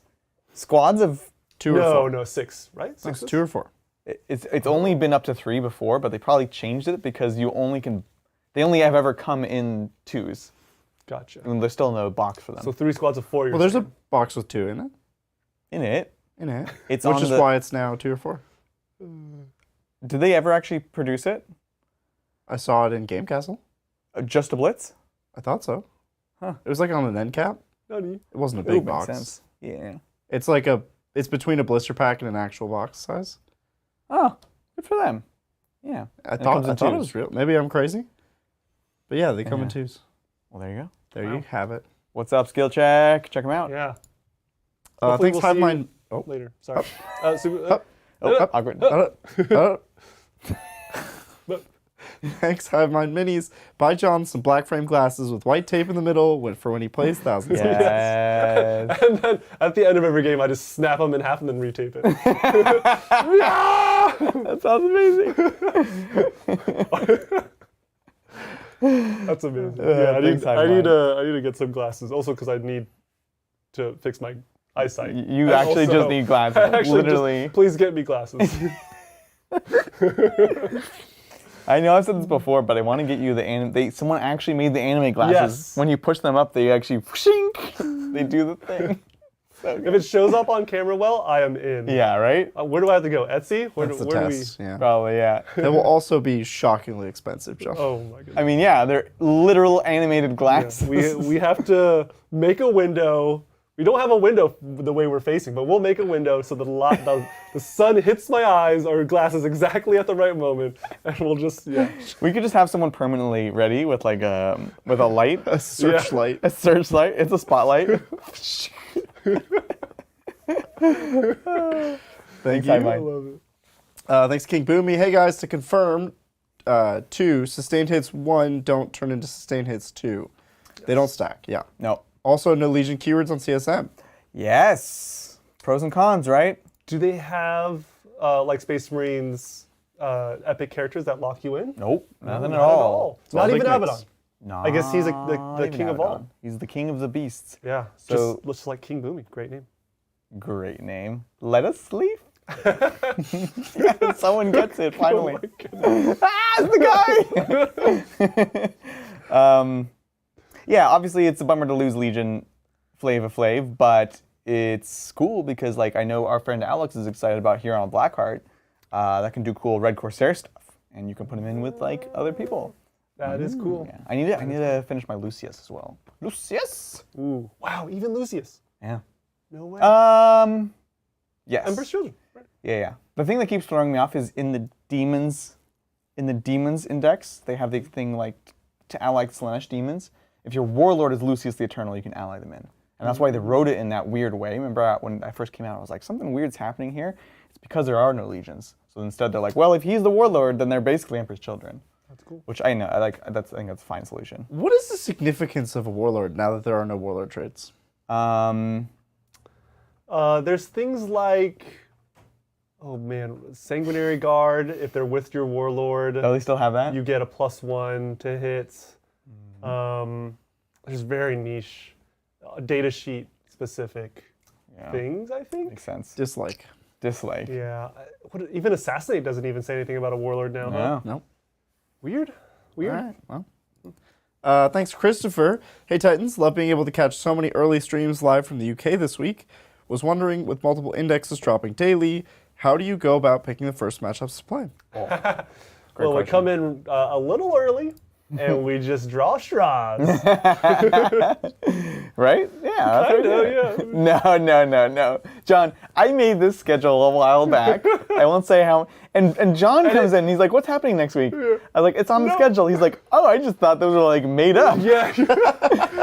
squads of 2 or 4? No, 6, right? 6. 2 or 4. It's only been up to 3 before, but they probably changed it because they only have ever come in 2s. Gotcha. And there's still no box for them. So 3 squads of 4. Well, there's a box with 2 in it. In it. It's which is why it's now 2 or 4. Did they ever actually produce it? I saw it in Game Castle. Just a Blitz? I thought so. Huh. It was like on an end cap. Nani? It wasn't a big box. Makes sense. Yeah. It's it's between a blister pack and an actual box size. Oh, good for them. Yeah. I thought it was real. Maybe I'm crazy. But yeah, they come in 2s. Well, there you go. There you have it. What's up, Skill Check? Check them out. Yeah. Thanks, Hive Mind. Later. Sorry. Awkward. Thanks, Hive Mind Minis. Buy John some black frame glasses with white tape in the middle for when he plays Thousands. Yes. And then at the end of every game, I just snap them in half and then retape it. That sounds amazing. That's amazing. I need to get some glasses. Also because I need to fix my eyesight. You And actually also- just need glasses. Actually, Literally. please get me glasses. I know I've said this before, but I want to get you the anime. Someone actually made the anime glasses. Yes. When you push them up, they actually shink. They do the thing. So If it shows up on camera well, I am in. yeah, right? Where do I have to go? Etsy? That's the where test. Yeah. Probably, yeah. They will also be shockingly expensive, John. Oh my goodness. I mean, yeah, they're literal animated glasses. We have to make a window. We don't have a window the way we're facing, but we'll make a window so the sun hits my eyes or glasses exactly at the right moment, and we'll just We could just have someone permanently ready with like a light, A searchlight. a searchlight. It's a spotlight. Thank Hi, you. Mike. love it. Thanks, King Boomy. Hey guys, to confirm, 2 sustained hits 1 don't turn into sustained hits 2. They don't stack. Yeah. No. Also, no Legion keywords on CSM. Yes. Pros and cons, right? Do they have like Space Marines epic characters that lock you in? Nope. Nothing Not at all. Not even big mix. Abaddon. No. I guess he's the king of all. He's the king of the beasts. Yeah. So- just like King Boomy. Great name. Great name. Let us leave. Yeah, someone gets it finally. Oh my goodness. It's the guy. Yeah, obviously it's a bummer to lose Legion Flava Flav, but it's cool because like I know our friend Alex is excited about here on Blackheart. That can do cool Red Corsair stuff, and you can put him in with like other people. That is cool. Yeah. I need to finish my Lucius as well. Lucius. Ooh. Wow. Even Lucius. Yeah. No way. Yes. Emperor's Children. Right. Yeah. The thing that keeps throwing me off is in the demons index, they have the thing like to ally Slaanesh demons. If your warlord is Lucius the Eternal, you can ally them in. And that's why they wrote it in that weird way. Remember when I first came out, I was like, something weird's happening here. It's because there are no legions. So instead they're like, well, if he's the warlord, then they're basically Emperor's children. That's cool. Which I know, I think that's a fine solution. What is the significance of a warlord now that there are no warlord traits? There's things like, oh man, Sanguinary Guard. If they're with your warlord, Do they still have that? you get a +1 to hit. There's very niche, data sheet specific things, I think. Makes sense. Dislike. Dislike. Yeah. Even Assassinate doesn't even say anything about a warlord now. Huh? No. Nope. Weird. Weird. All right. Well. Thanks, Christopher. Hey, Titans. Love being able to catch so many early streams live from the UK this week. Was wondering, with multiple indexes dropping daily, how do you go about picking the first matchups to play? Well, we come in a little early, and we just draw straws. Right? Yeah. I know, yeah. No. John, I made this schedule a while back. I won't say how. And John comes in and he's like, what's happening next week? I was like, it's on the schedule. He's like, oh, I just thought those were like made up. Yeah.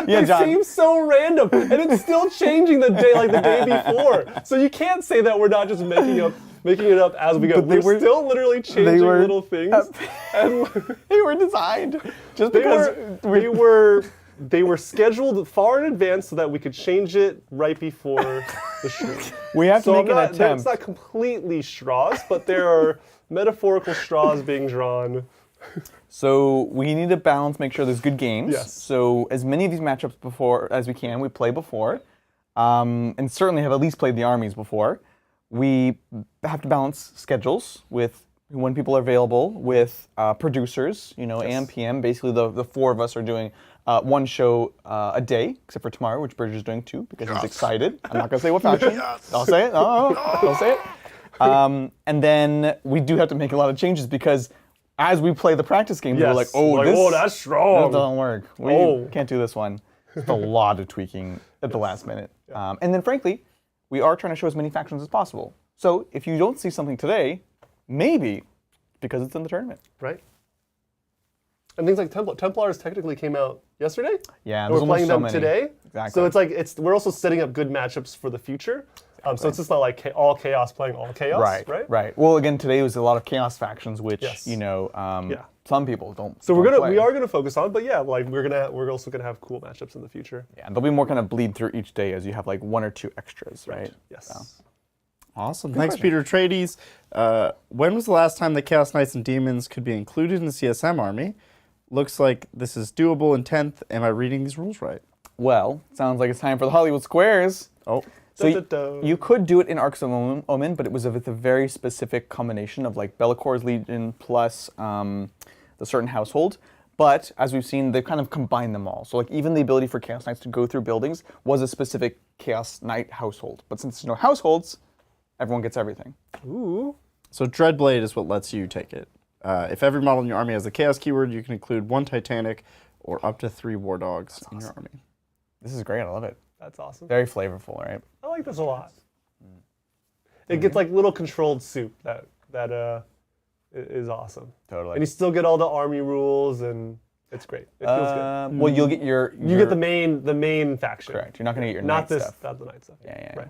Yeah, It John. seems so random, and it's still changing the day before. So you can't say that we're not just making it up as we go. But We're still literally changing were- little things, and They were designed just because they were scheduled far in advance so that we could change it right before the shoot. we have to So make an attempt. it's not completely straws, but there are metaphorical straws being drawn. So we need to balance, make sure there's good games. Yes. So as many of these matchups before as we can, we play before, and certainly have at least played the armies before. We have to balance schedules with when people are available, with producers, AM, PM. Basically, the four of us are doing one show a day, except for tomorrow, which Bridger's doing two because he's excited. I'm not gonna say what faction. I'll say it. No, don't say it. And then we do have to make a lot of changes because as we play the practice games, we're like, oh, that's strong. That doesn't work. We can't do this one. It's a lot of tweaking at the last minute. And then frankly, we are trying to show as many factions as possible. So if you don't see something today, maybe because it's in the tournament. Right. And things like Templars technically came out yesterday. Yeah, and we're playing them today. Exactly. So it's like we're also setting up good matchups for the future. So it's just not like all chaos playing all chaos, right? Well, again, today was a lot of chaos factions, which Yes. some people don't. So don't play. we are gonna focus on, but yeah, like we're also gonna have cool matchups in the future. Yeah, and there'll be more kind of bleed through each day as you have like one or two extras, right? Yes. So. Awesome. Thanks, Peter Trades. When was the last time that Chaos Knights and Demons could be included in the CSM army? Looks like this is doable in 10th. Am I reading these rules right? Well, sounds like it's time for the Hollywood Squares. Oh. So you could do it in Arcs of Omen, but it was with a very specific combination of like Bellacor's Legion plus the certain household. But as we've seen, they've kind of combined them all. So like even the ability for Chaos Knights to go through buildings was a specific Chaos Knight household. But since there's no households, everyone gets everything. Ooh. So Dreadblade is what lets you take it. If every model in your army has a Chaos keyword, you can include 1 Titanic or up to 3 War Dogs in your army. This is great. I love it. That's awesome. Very flavorful, right? I like this a lot. It gets like little controlled soup that is awesome. Totally. And you still get all the army rules, and it's great. It feels good. Well, you'll get You get the main faction. Correct. You're not going to get your not knight stuff. Not the knight stuff. Yeah. Right.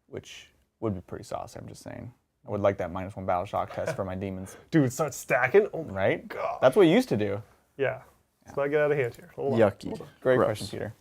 Which would be pretty saucy, I'm just saying. I would like that -1 battle shock test for my demons. Dude, start stacking. Oh my right? God. That's what you used to do. Yeah. Let's not get out of hand here. Hold on. Yucky. Hold on. Great Gross. question, Peter.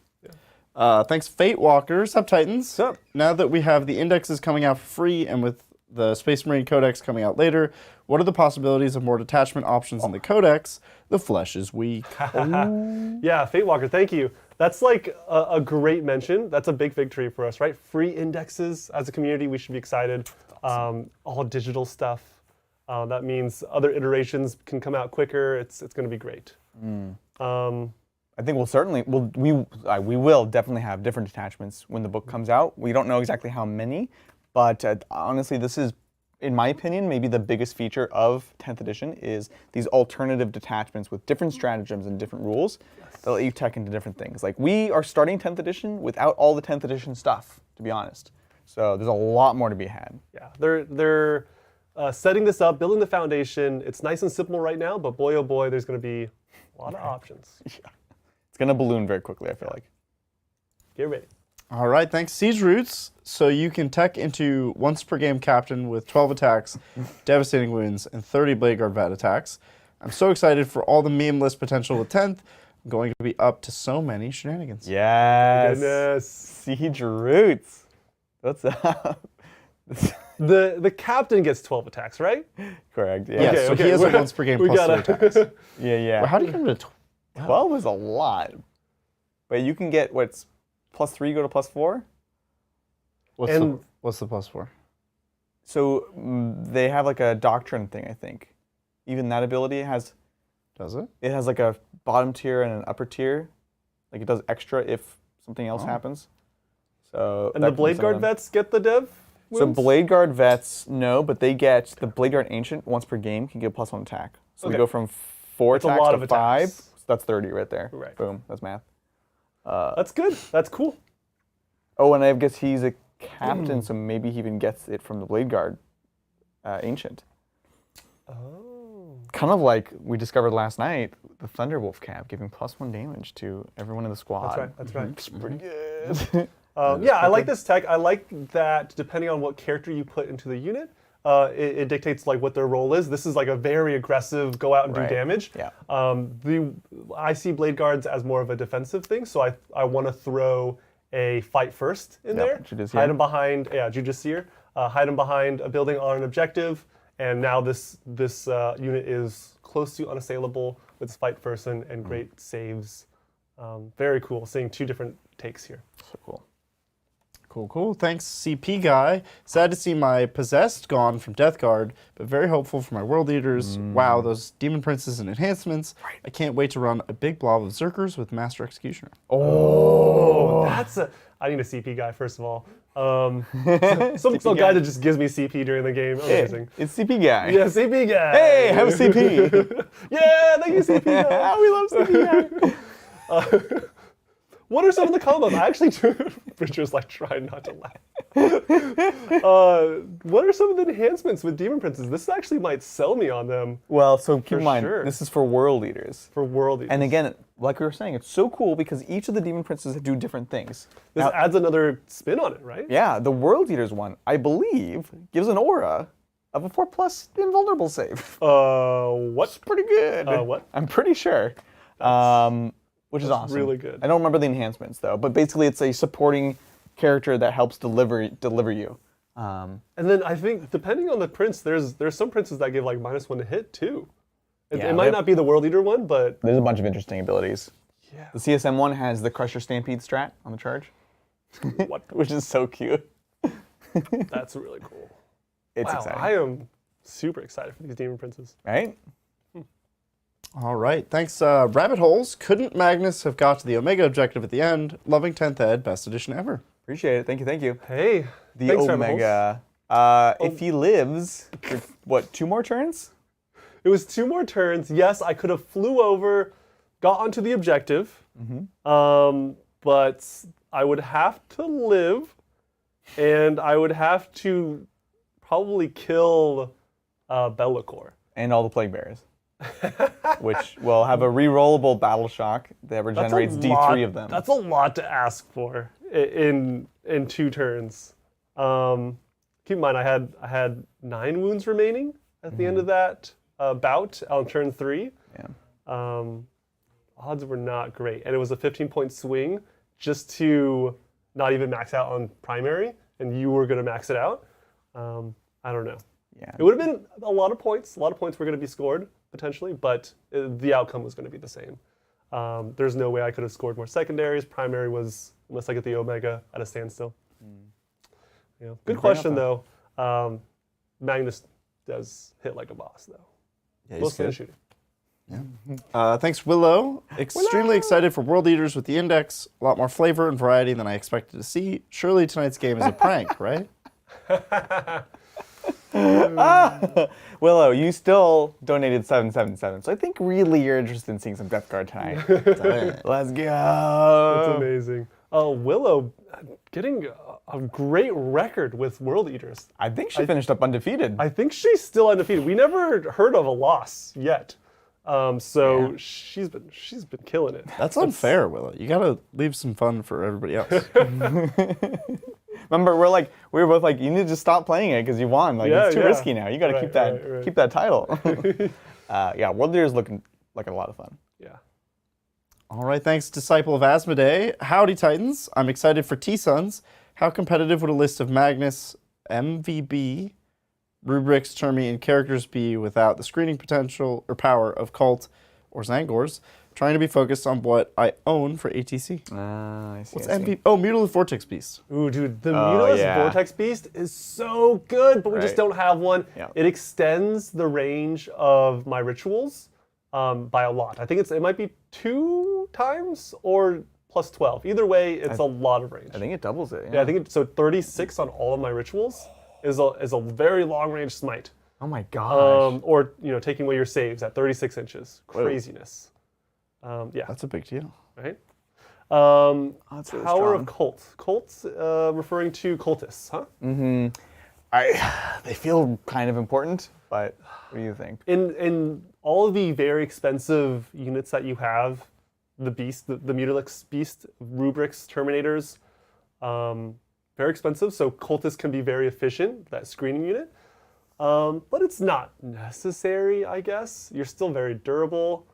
Thanks, Fate Walkers, Titans. Sup? Now that we have the indexes coming out for free and with the Space Marine Codex coming out later, what are the possibilities of more detachment options in the Codex? The flesh is weak. Yeah, Fate Walker, thank you. That's like a great mention. That's a big victory for us, right? Free indexes as a community, we should be excited. All digital stuff. That means other iterations can come out quicker. It's going to be great. I think we will definitely have different detachments when the book comes out. We don't know exactly how many, but honestly, this is, in my opinion, maybe the biggest feature of 10th edition is these alternative detachments with different stratagems and different rules that let you tech into different things. Like we are starting 10th edition without all the 10th edition stuff, to be honest. So there's a lot more to be had. Yeah, they're setting this up, building the foundation. It's nice and simple right now, but boy, oh boy, there's going to be a lot of options. Yeah. It's going to balloon very quickly, I feel like. Get ready. All right, thanks, Siege Roots. So you can tech into once per game captain with 12 attacks, devastating wounds, and 30 Blade Guard Vat attacks. I'm so excited for all the meme list potential with 10th. I'm going to be up to so many shenanigans. Yes. Goodness. Siege Roots. What's up? The captain gets 12 attacks, right? Correct. Yeah. Yeah, so he has a once per game plus 3 attacks. Yeah. Well, how do you come to 12 is a lot. But you can get, what's +3 go to +4? What's the +4? So they have like a doctrine thing, I think. Even that ability has... Does it? It has like a bottom tier and an upper tier. Like it does extra if something else happens. So and the Blade Guard vets get the dev wounds? So Blade Guard vets, no, but they get the Blade Guard Ancient once per game can get +1 attack. So we go from 4 attacks to 5. So that's 30 right there. Right. Boom. That's math. That's good. That's cool. Oh, and I guess he's a captain, so maybe he even gets it from the Blade Guard Ancient. Oh. Kind of like we discovered last night, the Thunderwolf cap giving +1 damage to everyone in the squad. That's right. It's pretty good. Yeah, I like this tech. I like that depending on what character you put into the unit, it dictates like what their role is. This is like a very aggressive, go out and do damage. Yeah. I see Blade Guards as more of a defensive thing, so I want to throw a fight first in there. Hide them behind, Judiceer. Hide them behind a building on an objective, and now this unit is close to unassailable with this fight first and great saves. Very cool, seeing 2 different takes here. So cool. Cool. Thanks, CP Guy. Sad to see my Possessed gone from Death Guard, but very hopeful for my World Eaters. Wow, those Demon Princes and enhancements. Right. I can't wait to run a big blob of Zerkers with Master Executioner. I need a CP guy, first of all. Some guy that just gives me CP during the game. Amazing. Hey, it's CP Guy. Yeah, CP guy. Hey, have a CP. Yeah, thank you, CP guy. We love CP Guy. What are some of the combos? I actually do. Richard's like trying not to laugh. What are some of the enhancements with Demon Princes? This actually might sell me on them. Well, so keep in mind, this is for World Eaters. For World Eaters. And again, like we were saying, it's so cool because each of the Demon Princes do different things. This adds another spin on it, right? Yeah, the World Eaters one, I believe, gives an aura of a 4+ invulnerable save. What? It's pretty good. What? I'm pretty sure. Which is awesome. Really good. I don't remember the enhancements though, but basically it's a supporting character that helps deliver you. And then I think depending on the prince, there's some princes that give like -1 to hit too. It might not be the World Eater one, but there's a bunch of interesting abilities. Yeah. The CSM one has the Crusher Stampede strat on the charge. What? Which is so cute. That's really cool. It's Wow, exciting. I am super excited for these Demon Princes. Right? All right, thanks. Rabbit Holes. Couldn't Magnus have got to the Omega objective at the end? Loving 10th Ed, best edition ever. Appreciate it. Thank you. Thank you. Hey, The thanks, Rabbit Holes. Omega. If he lives, what, 2 more turns? It was 2 more turns. Yes, I could have flew over, got onto the objective, but I would have to live, and I would have to probably kill Be'lakor. And all the Plague Bearers. Which will have a re-rollable Battle Shock that regenerates D3 of them. That's a lot to ask for in 2 turns. Keep in mind, I had 9 wounds remaining at the end of that bout on turn 3. Yeah. Odds were not great, and it was a 15-point swing just to not even max out on primary, and you were going to max it out. I don't know. Yeah. It would have been a lot of points. A lot of points were going to be scored potentially, but the outcome was going to be the same. There's no way I could have scored more secondaries. Primary was, unless I get the Omega, at a standstill. Yeah. Good question though. Magnus does hit like a boss though. Yeah, Mostly in shooting. Yeah. Thanks, Willow. Extremely excited for World Eaters with the Index. A lot more flavor and variety than I expected to see. Surely tonight's game is a prank, right? Willow, you still donated 777, so I think really you're interested in seeing some Death Guard tonight. Let's go. That's amazing. Oh, Willow getting a great record with World Eaters. I think she finished up undefeated. I think she's still undefeated. We never heard of a loss yet. So she's been killing it. That's unfair, Willow. You gotta leave some fun for everybody else. Remember, we were both like, you need to just stop playing it because you won. Like it's too risky now. You got to keep that title. Yeah, World Eaters looking like a lot of fun. Yeah. All right, thanks, Disciple of Asmodee. Howdy, Titans. I'm excited for T-Sons. How competitive would a list of Magnus, MVB, Rubrics, Termi, and characters be without the screening potential or power of Cult or Zangors? Trying to be focused on what I own for ATC. I see. What's MVP? Oh, Mutilith Vortex Beast. Ooh, dude, the Mutilith Vortex Beast is so good, but we just don't have one. Yeah. It extends the range of my rituals by a lot. I think it might be 2 times or plus 12. Either way, it's a lot of range. I think it doubles it. Yeah, I think so 36 on all of my rituals is a very long range smite. Oh my gosh. Or taking away your saves at 36 inches. Craziness. Yeah. That's a big deal. Right? That's really Power strong. of Cult. Cults referring to cultists, huh? They feel kind of important, but what do you think? In all of the very expensive units that you have, the Beast, the Mutilix Beast, Rubrics, Terminators, very expensive, so cultists can be very efficient, that screening unit. But it's not necessary, I guess. You're still very durable.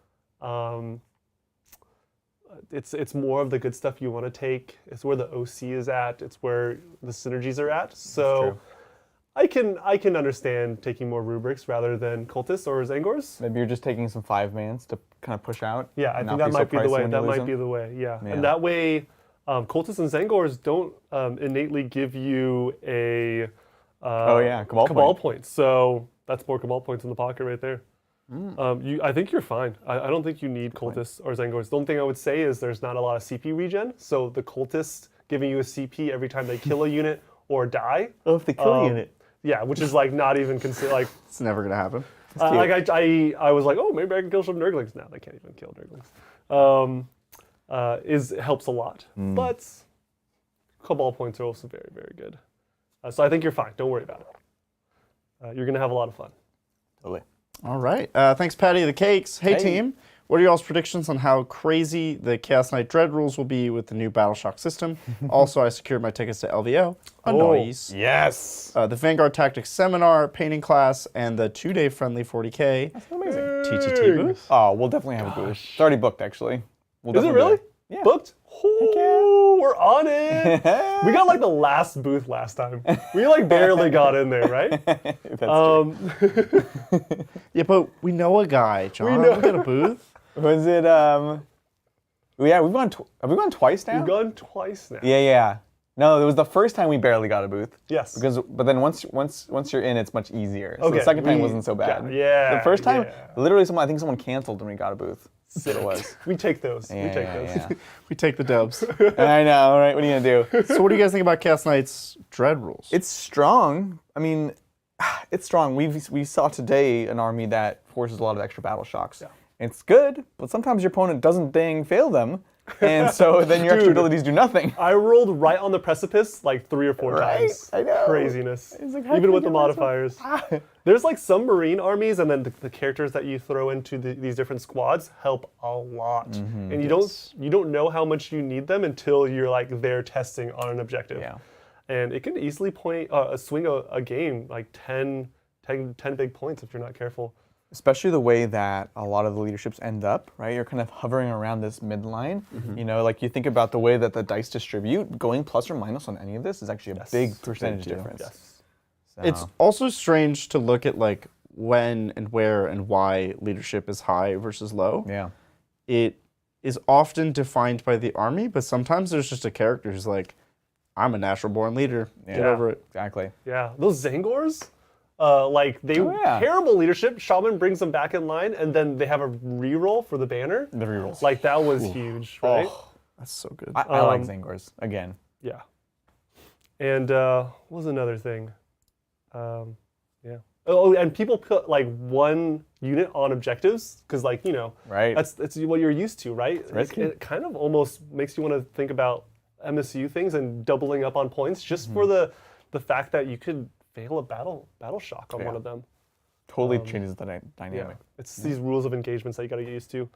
It's more of the good stuff you want to take. It's where the OC is at. It's where the synergies are at. So I can understand taking more Rubrics rather than cultists or Zangors. Maybe you're just taking some 5-mans to kind of push out. Yeah, I and think not that might be the so pricey way. when you That lose might them. be the way. Yeah, and that way, cultists and Zangors don't innately give you a Cabal point. So that's more Cabal points in the pocket right there. I think you're fine. I don't think you need cultists or Zangors. The only thing I would say is there's not a lot of CP regen. So the cultists giving you a CP every time they kill a unit or die. Oh, if they kill a unit. Yeah, which is like not even considered like. It's never gonna happen. I was like, oh, maybe I can kill some Nurglings. No, they can't even kill Nurglings. Helps a lot, but Cabal points are also very, very good. So I think you're fine. Don't worry about it. You're gonna have a lot of fun. Totally. All right. Thanks, Patty the Cakes. Hey, team. What are y'all's predictions on how crazy the Chaos Knight Dread rules will be with the new Battle Shock system? Also, I secured my tickets to LVO. Nice. Yes. The Vanguard Tactics Seminar, Painting Class, and the 2-day friendly 40k. That's amazing. TTT booth. Oh, we'll definitely have a booth. It's already booked, actually. We'll Is it definitely really? do it. Yeah. Booked? Oh, we're on it. We got like the last booth last time. We like barely got in there, right? That's true. Yeah, but we know a guy, John. We got a booth. Was it? Yeah, we've gone. Have we gone twice now? We've gone twice now. Yeah. No, it was the first time we barely got a booth. Yes. But then once you're in, it's much easier. So the second time wasn't so bad. Yeah. The first time, literally, I think someone canceled when we got a booth. That's what it was. We take those. Yeah, we take those. Yeah. We take the dubs. I know, right? What are you gonna do? So what do you guys think about Chaos Knight's dread rules? It's strong. I mean, it's strong. We saw today an army that forces a lot of extra battle shocks. Yeah. It's good, but sometimes your opponent doesn't dang fail them. And so then your extra abilities do nothing. I rolled right on the precipice like 3 or 4 times. I know. Craziness. Like, even with the modifiers. There's like some Marine armies, and then the characters that you throw into these different squads help a lot. And you don't know how much you need them until you're like there testing on an objective. Yeah. And it can easily swing a game like 10 big points if you're not careful. Especially the way that a lot of the leaderships end up, right? You're kind of hovering around this midline. You know, like you think about the way that the dice distribute, going plus or minus on any of this is actually a big percentage difference. Yes. So. It's also strange to look at like when and where and why leadership is high versus low. Yeah. It is often defined by the army, but sometimes there's just a character who's like, I'm a natural born leader. Yeah. Get over it. Exactly. Yeah, those Zangors, like terrible leadership. Shaman brings them back in line, and then they have a reroll for the banner. The rerolls. Like that was huge, right? Oh, that's so good. I like Zangors again. Yeah. And what was another thing? Yeah. Oh, and people put like one unit on objectives because, like, you know, Right. That's what you're used to, right? risky. It kind of almost makes you want to think about MSU things and doubling up on points just for the fact that you could fail a battle shock on one of them. Totally changes the Yeah, dynamic. it's these rules of engagements that you got to get used to.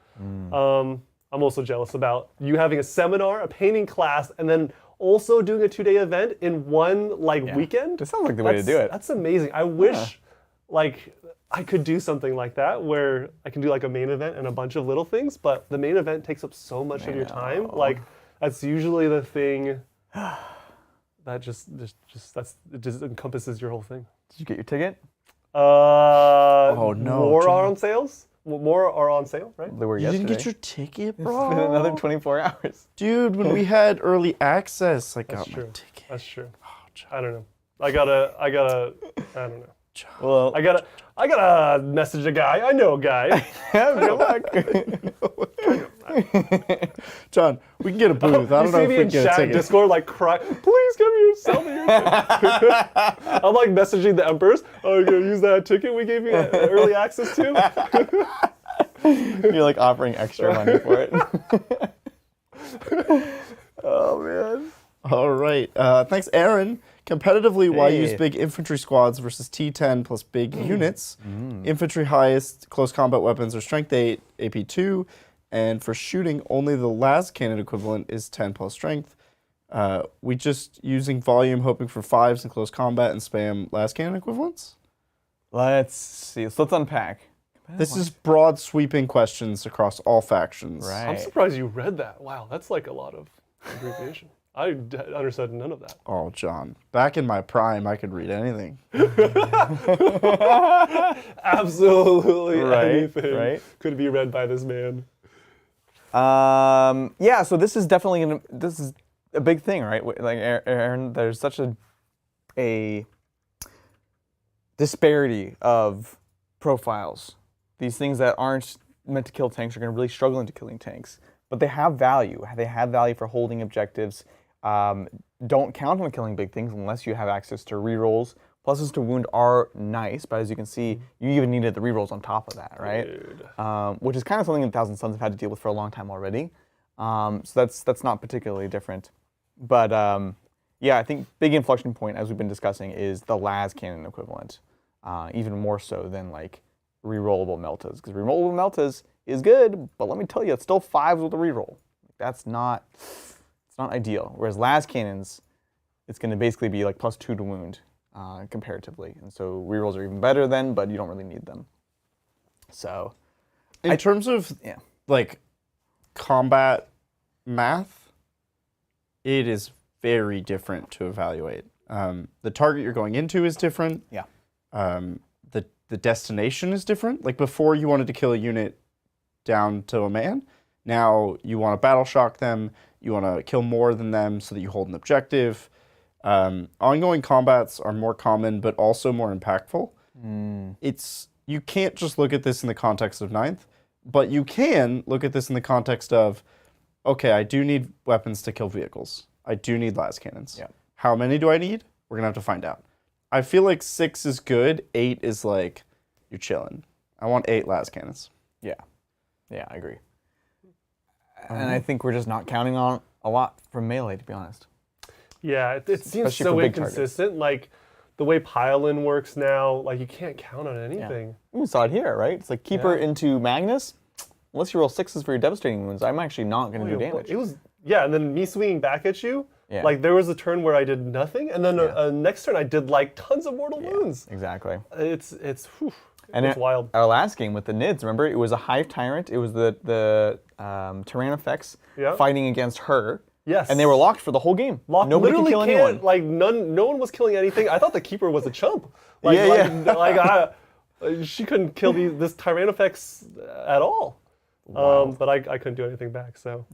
I'm also jealous about you having a seminar, a painting class, and then also doing a 2-day event in one weekend. That sounds like the way to do it. That's amazing. I wish like I could do something like that where I can do like a main event and a bunch of little things, but the main event takes up so much of your time. Like that's usually the thing that just encompasses your whole thing. Did you get your ticket? Oh no! More are on sales. More are on sale, right? They were You yesterday. didn't get your ticket, It's bro. been another 24 hours. Dude, when we had early access, I got my true. ticket. That's true. I don't know. I gotta. I don't know. Well, I gotta message a guy. I know a guy. good luck. John, we can get a booth. I don't know if we in can get a chat ticket. Discord like cry. Please sell me your ticket. I'm like messaging the emperors. Oh, you're gonna use that ticket we gave you early access to? You're like offering extra money for it. Oh man. All right. Thanks, Aaron. Competitively, why use big infantry squads versus T10 plus big units? Infantry highest, close combat weapons are strength 8, AP 2, and for shooting, only the las cannon equivalent is 10 plus strength. We just using volume, hoping for 5s in close combat and spam las cannon equivalents? Let's see. So let's unpack. This is broad sweeping questions across all factions. Right. I'm surprised you read that. Wow, that's like a lot of abbreviation. I understood none of that. Oh, John. Back in my prime, I could read anything. Absolutely anything right. could be read by this man. Yeah, so this is definitely this is a big thing, right? Like Aaron, there's such a disparity of profiles. These things that aren't meant to kill tanks are going to really struggle into killing tanks, but they have value. They have value for holding objectives. Don't count on killing big things unless you have access to rerolls. Pluses to wound are nice, but as you can see, you even needed the rerolls on top of that, right? Which is kind of something that Thousand Sons have had to deal with for a long time already. So that's not particularly different. But yeah, I think big inflection point, as we've been discussing, is the las cannon equivalent, even more so than like rerollable meltas. Because rerollable meltas is good, but let me tell you, it's still 5s with a reroll. That's not, it's not ideal. Whereas las cannons, it's going to basically be like +2 to wound. Comparatively, and so rerolls are even better then, but you don't really need them. So, in terms of like combat math, it is very different to evaluate. The target you're going into is different. Yeah. The destination is different. Like before, you wanted to kill a unit down to a man. Now you want to battle shock them. You want to kill more than them so that you hold an objective. Ongoing combats are more common, but also more impactful. You can't just look at this in the context of 9th, but you can look at this in the context of, okay, I do need weapons to kill vehicles. I do need las cannons. Yeah. How many do I need? We're going to have to find out. I feel like 6 is good. 8 is like, you're chilling. I want 8 las cannons. Yeah. Yeah, I agree. And I think we're just not counting on a lot from melee, to be honest. Yeah, it seems Especially so for big inconsistent. Like, the way pile-in works now, like, you can't count on anything. Yeah. We saw it here, right? It's like Keeper into Magnus. Unless you roll 6s for your devastating wounds, I'm actually not going to do damage. It was, yeah, and then me swinging back at you, Yeah. like, there was a turn where I did nothing, and then next turn I did, like, tons of mortal wounds. Exactly. It's And it's wild. Our last game with the Nids, remember, it was a Hive Tyrant. It was the Tyrannofex fighting against her. Yes. And they were locked for the whole game. Nobody could kill anyone. Like, no one was killing anything. I thought the Keeper was a chump. Like, she couldn't kill this Tyrannofex at all. But I couldn't do anything back, so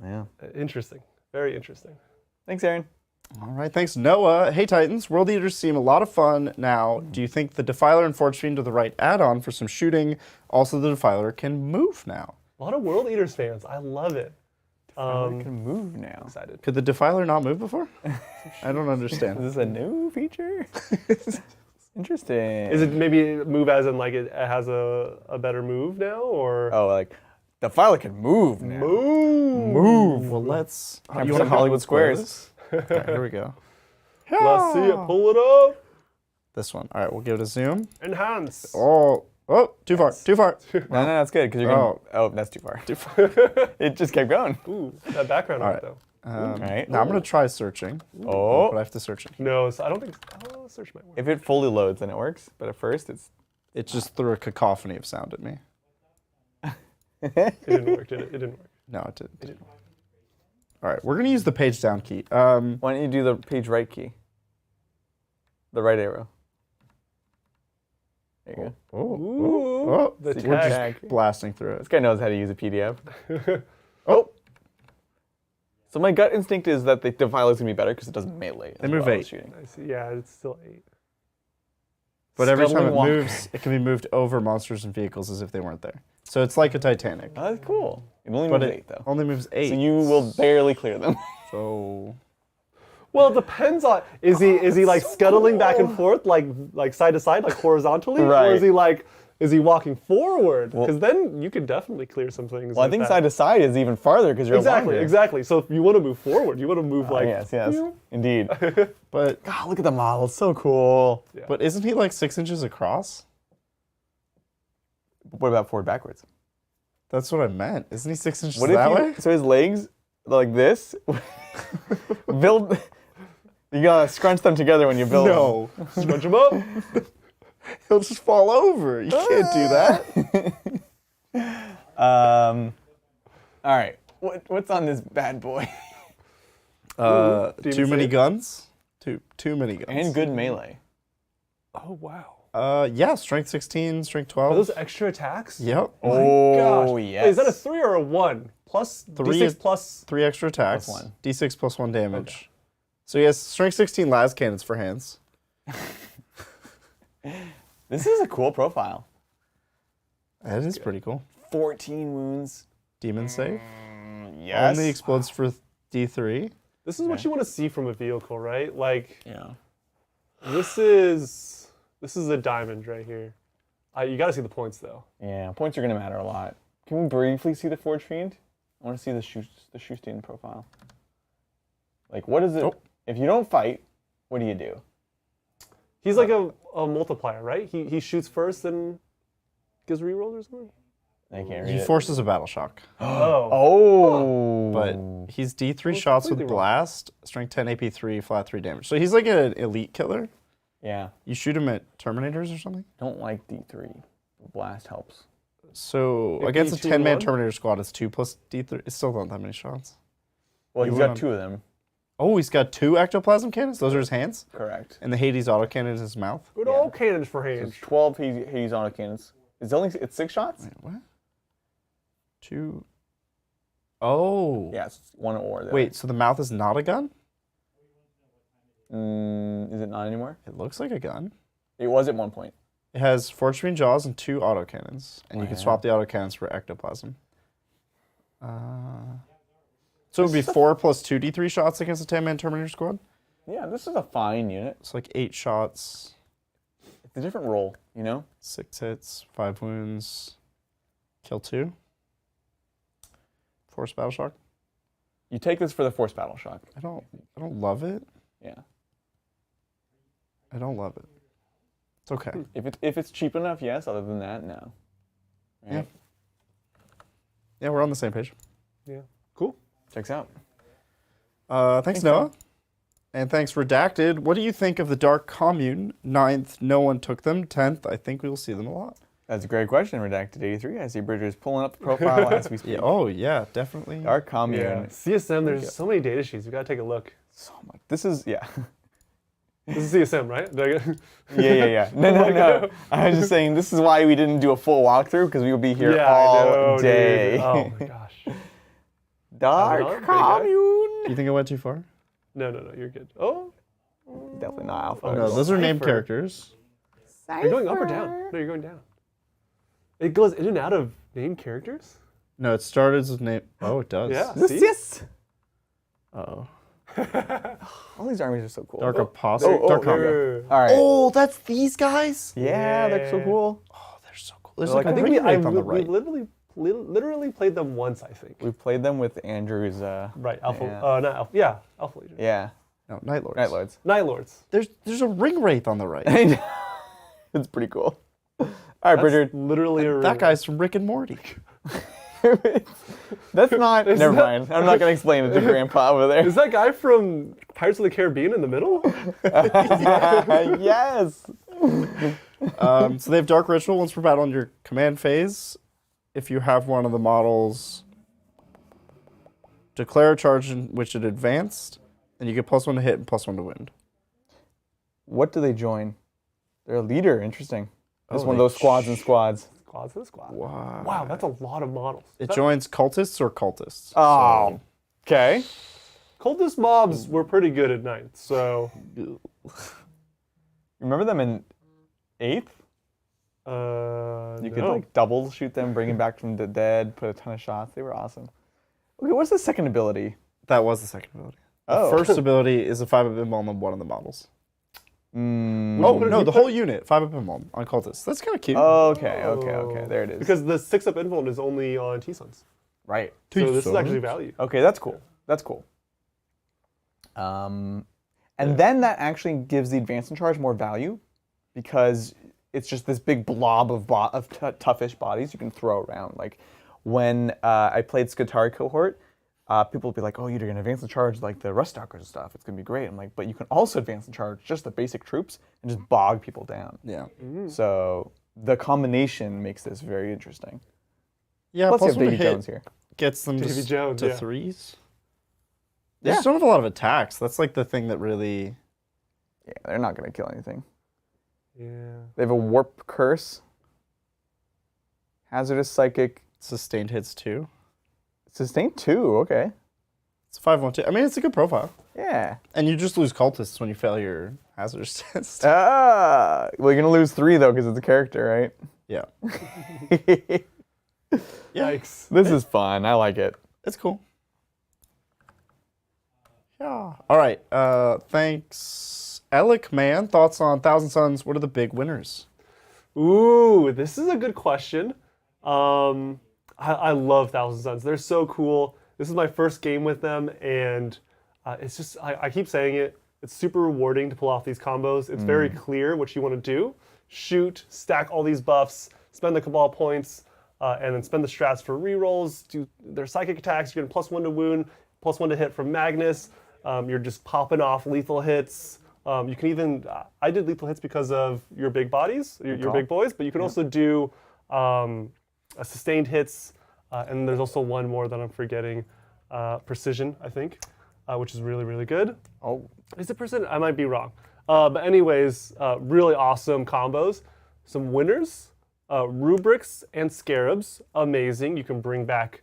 interesting. Very interesting. Thanks, Aaron. All right, thanks, Noah. Hey, Titans. World Eaters seem a lot of fun now. Do you think the Defiler and Forge Fiend are the right add-on for some shooting? Also, the Defiler can move now. A lot of World Eaters fans. I love it. Defiler can move now. Excited. Could the Defiler not move before? I don't understand. Is this a new feature? Interesting. Is it maybe move as in like it has a better move now, or? Oh, like Defiler can move now. Move. Well, let's... You want Hollywood Squares? Okay, here we go. Let's see it. Pull it up. This one. All right, we'll give it a zoom. Enhance. Oh, too far, too far. No, that's good because you're going. Oh, that's too far. Too far. It just kept going. Ooh, that background art though. All right. Now I'm going to try searching. Oh. But I have to search it. No, so I don't think. Oh, search might work. If it fully loads, then it works. But at first, It just threw a cacophony of sound at me. It didn't work, did it? It didn't work. No, it didn't. It didn't work. All right, we're going to use the page down key. Why don't you do the page right key? The right arrow. There you go. Oh, The So we're tag. just blasting through This it. guy knows how to use a PDF. So my gut instinct is that the Defiler's going to be better because it doesn't melee. They move 8. Shooting. I see. Yeah, it's still 8. But every time it Scuttling walk. moves, it can be moved over monsters and vehicles as if they weren't there. So it's like a Titanic. Oh, that's cool. It only But moves it 8, though. only moves 8. So you will barely clear them. So... Well, it depends on is he like scuttling back and forth like side to side like horizontally, Right. or is he walking forward? Because then you could definitely clear some things. Well, I think side to side is even farther because you're longer. Exactly. So if you want to move forward, you want to move like Yes, indeed. But God, look at the model. It's so cool. Yeah. but isn't he like 6 inches across? What about forward backwards? That's what I meant. Isn't he 6 inches What if that you, way? so his legs like this? Build. You gotta scrunch them together when you build No. scrunch him up. He'll just fall over. You can't do that. them. All right. What's on this bad boy? Too many guns? Too many guns. And good melee. Oh wow. Yeah, strength 16, strength 12. Are those extra attacks? Yep. Oh, Gosh. yes. Wait, is that a 3 or a 1? Plus 3 D6 is- plus. 3 extra attacks. Plus 1. D6 plus 1 damage. So he has strength 16 las cannons for hands. This is a cool profile. That is pretty cool. 14 wounds. Demon save. Yes. Only explodes for D3. This is what you want to see from a vehicle, right? Like Yeah. this is a diamond right here. You got to see the points though. Yeah, points are gonna matter a lot. Can we briefly see the Forge Fiend? I want to see the Shoestein profile. Like, what is it? Oh. If you don't fight, what do you do? He's like a multiplier, right? He shoots first and gives rerolls or something? I can't read He it. forces a battle shock. Oh. But he's D3 shots with completely wrong. blast, strength 10, AP3, flat 3 damage. So he's like an elite killer. Yeah. You shoot him at Terminators or something? Don't like D3. Blast helps. So If against a D2 10-man one? Terminator squad, it's 2 plus D3. It's still not that many shots. Well, You he's went got on- 2 of them. Oh, he's got 2 ectoplasm cannons? Those are his hands? Correct. And the Hades autocannon is his mouth? Good old cannons for So hands. it's 12 Hades autocannons. It's 6 shots? Wait, what? 2... Oh. Yeah, it's one or. Wait, so the mouth is not a gun? Is it not anymore? It looks like a gun. It was at one point. It has forged between jaws and 2 autocannons, and you can swap the autocannons for ectoplasm. So it would be 4 plus 2d3 shots against a 10-man Terminator squad? Yeah, this is a fine unit. It's like 8 shots. It's a different roll, you know? 6 hits, 5 wounds, kill 2. Force battle shock. You take this for the force battle shock. I don't love it. Yeah. I don't love it. It's okay. If it's cheap enough, yes. Other than that, no. Right? Yeah. Yeah, we're on the same page. Yeah. Cool. Checks out. Thanks, Noah. And thanks, Redacted. What do you think of the Dark Commune? 9th, no one took them. 10th, I think we'll see them a lot. That's a great question, Redacted 83. I see Bridger's pulling up the profile as we speak. Yeah, oh, yeah, definitely. Dark Commune. Yeah. CSM, there's so many data sheets. You got to take a look. So much. This is, yeah. This is CSM, right? Yeah. No. I was just saying, this is why we didn't do a full walkthrough, because we would be here all day. Dude. Oh, my gosh. Dark Commune. Do you think I went too far? No, you're good. Oh. Definitely not Alpha. Oh, no, those are named characters. Are you going up or down? No, you're going down. It goes in and out of named characters? No, it started as name. Oh, it does. Yeah. Yes. Uh-oh. All these armies are so cool. Dark Apostle. Dark Commune. All right. Oh, that's these guys? Yeah, they're so cool. Oh, they're so cool. There's Like, like I a think ring wraith on the right. We literally played them once, I think. We played them with Andrew's. Right, Alpha. Yeah. Not Alpha. Yeah, Alpha Legion. Yeah. No, Night Lords. Night Lords. Night Lords. There's a ring wraith on the right. It's pretty cool. All right, Bridger. Literally a That guy's from Rick and Morty. That's not. Never mind. I'm not gonna explain it to Grandpa over there. Is that guy from Pirates of the Caribbean in the middle? Yes. So they have Dark Ritual once per battle in your command phase. If you have one of the models, declare a charge in which it advanced, and you get +1 to hit and +1 to wound. What do they join? They're a leader. Interesting. It's Oh, one of those squads and squads. Squads and squad. Wow. Wow, that's a lot of models. It joins cultists or cultists. Oh. Okay. Cultist mobs were pretty good at night, so. Remember them in 8th? You could like double shoot them, bring them back from the dead, put a ton of shots. They were awesome. Okay, what's the second ability? That was the second ability. Oh. The first ability is a 5-up emblem on one of the models. Oh, What no, if the you whole unit, 5-up emblem on cultists. That's kind of cute. Okay. There it is. Because the 6-up influence is only on T-Suns. Right. So this is actually value. Okay, that's cool. And then that actually gives the advanced in charge more value because it's just this big blob of toughish bodies you can throw around. Like when I played Skitarii cohort, people would be like, "Oh, you're gonna advance in charge like the Rust Stalkers and stuff. It's gonna be great." I'm like, "But you can also advance in charge just the basic troops and just bog people down." Yeah. So the combination makes this very interesting. Yeah, Plus, you have +1 to Davy hit Jones here. gets them Davy Jones, to yeah. 3s. They just don't have a lot of attacks. That's like the thing that really... Yeah, they're not gonna kill anything. Yeah. They have a warp curse, hazardous psychic, Sustained hits 2. sustained 2. Okay. It's 5-1-2. I mean, it's a good profile. Yeah. And you just lose cultists when you fail your hazardous test. Well, you're gonna lose 3 though because it's a character, right? Yeah. Yikes. This is fun. I like it. It's cool. Yeah. All right. Thanks, Alec, man. Thoughts on Thousand Suns? What are the big winners? Ooh, this is a good question. I love Thousand Suns. They're so cool. This is my first game with them, and it's just, I keep saying it, it's super rewarding to pull off these combos. It's very clear what you want to do. Shoot, stack all these buffs, spend the Cabal points, and then spend the strats for rerolls, do their psychic attacks. You're getting +1 to wound, +1 to hit from Magnus. You're just popping off lethal hits. You can even, I did lethal hits because of your big bodies, your big boys, but you can also do sustained hits, and there's also one more that I'm forgetting, precision, I think, which is really, really good. Oh. Is it precision? I might be wrong. But anyways, really awesome combos. Some winners, rubrics and scarabs, amazing. You can bring back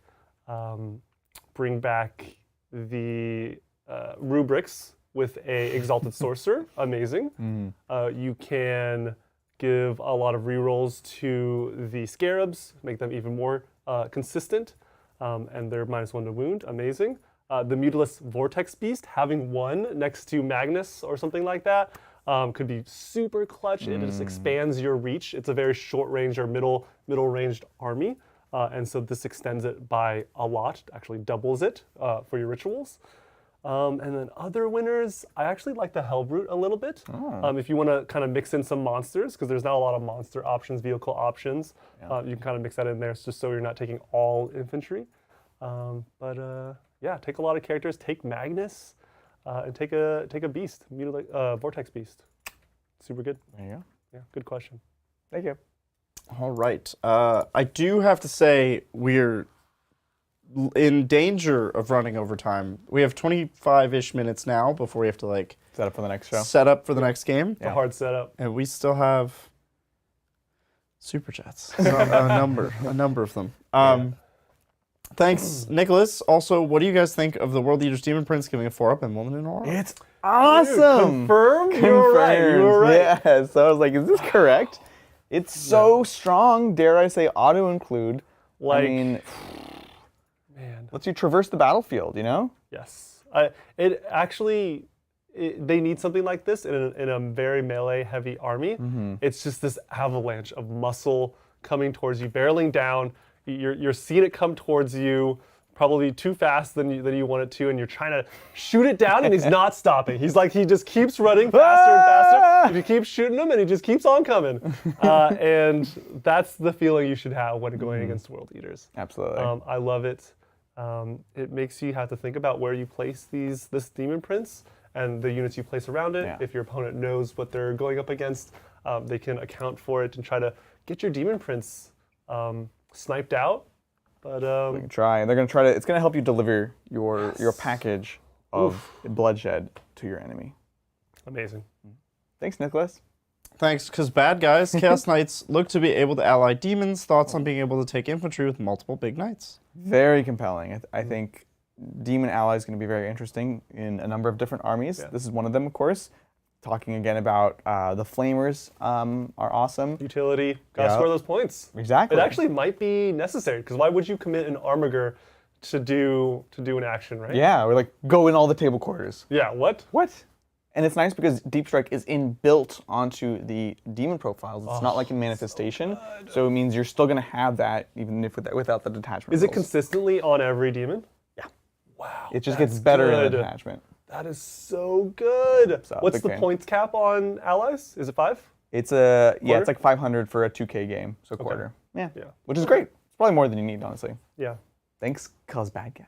bring back the rubrics with a Exalted Sorcerer. Amazing. You can give a lot of rerolls to the Scarabs, make them even more consistent, and they're -1 to wound. Amazing. The Mutilus Vortex Beast, having 1 next to Magnus or something like that, could be super clutch. It just expands your reach. It's a very short range or middle ranged army, and so this extends it by a lot. Actually doubles it for your rituals. And then other winners, I actually like the Hellbrute a little bit. If you want to kind of mix in some monsters, because there's not a lot of monster options, vehicle options, you can kind of mix that in there just so you're not taking all infantry. Yeah, take a lot of characters, take Magnus, and take a beast, Vortex Beast. Super good. There you go. Yeah, good question. Thank you. All right. I do have to say we're in danger of running over time. We have 25-ish minutes now before we have to like set up for the next show. Set up for the next game. It's a hard setup. And we still have super chats. a number of them. Thanks, Nicholas. Also, what do you guys think of the World Eaters Demon Prince giving a 4-up in Wimbledon Aurora? It's awesome. Confirmed? You were right. You were right. Yeah. So I was like, is this correct? It's so strong. Dare I say, auto include. Like, I mean, man, lets you traverse the battlefield. You know? Yes. It actually. They need something like this in a very melee-heavy army. It's just this avalanche of muscle coming towards you, barreling down. You're seeing it come towards you, probably too fast than you want it to, and you're trying to shoot it down, and he's not stopping. He just keeps running faster and faster. And you keep shooting him, and he just keeps on coming. And that's the feeling you should have when going against World Eaters. Absolutely. I love it. It makes you have to think about where you place this Demon Prince and the units you place around it. Yeah. If your opponent knows what they're going up against, they can account for it and try to get your Demon Prince sniped out. But we can try, and they're gonna try to. It's gonna help you deliver your package of bloodshed to your enemy. Amazing. Thanks, Nicholas. Thanks, because bad guys, Chaos Knights, look to be able to ally demons. Thoughts on being able to take infantry with multiple big knights? Very compelling. I think demon ally is going to be very interesting in a number of different armies. Yeah. This is one of them, of course. Talking again about the Flamers are awesome. Utility, gotta score those points. Exactly. It actually might be necessary, because why would you commit an Armiger to do an action, right? Yeah, or like go in all the table quarters. Yeah, what? What? And it's nice because Deep Strike is inbuilt onto the demon profiles. It's not like in Manifestation, so it means you're still going to have that even if without the detachment. Is it rules. consistently on every demon? Yeah. Wow. It just gets better in the good. detachment. That is so good. So, What's big the fan. points cap on allies? Is it 5? It's a Quarter? it's like 500 for a 2K game, so quarter. Yeah. Which is great. It's probably more than you need, honestly. Yeah. Thanks, cause bad guys.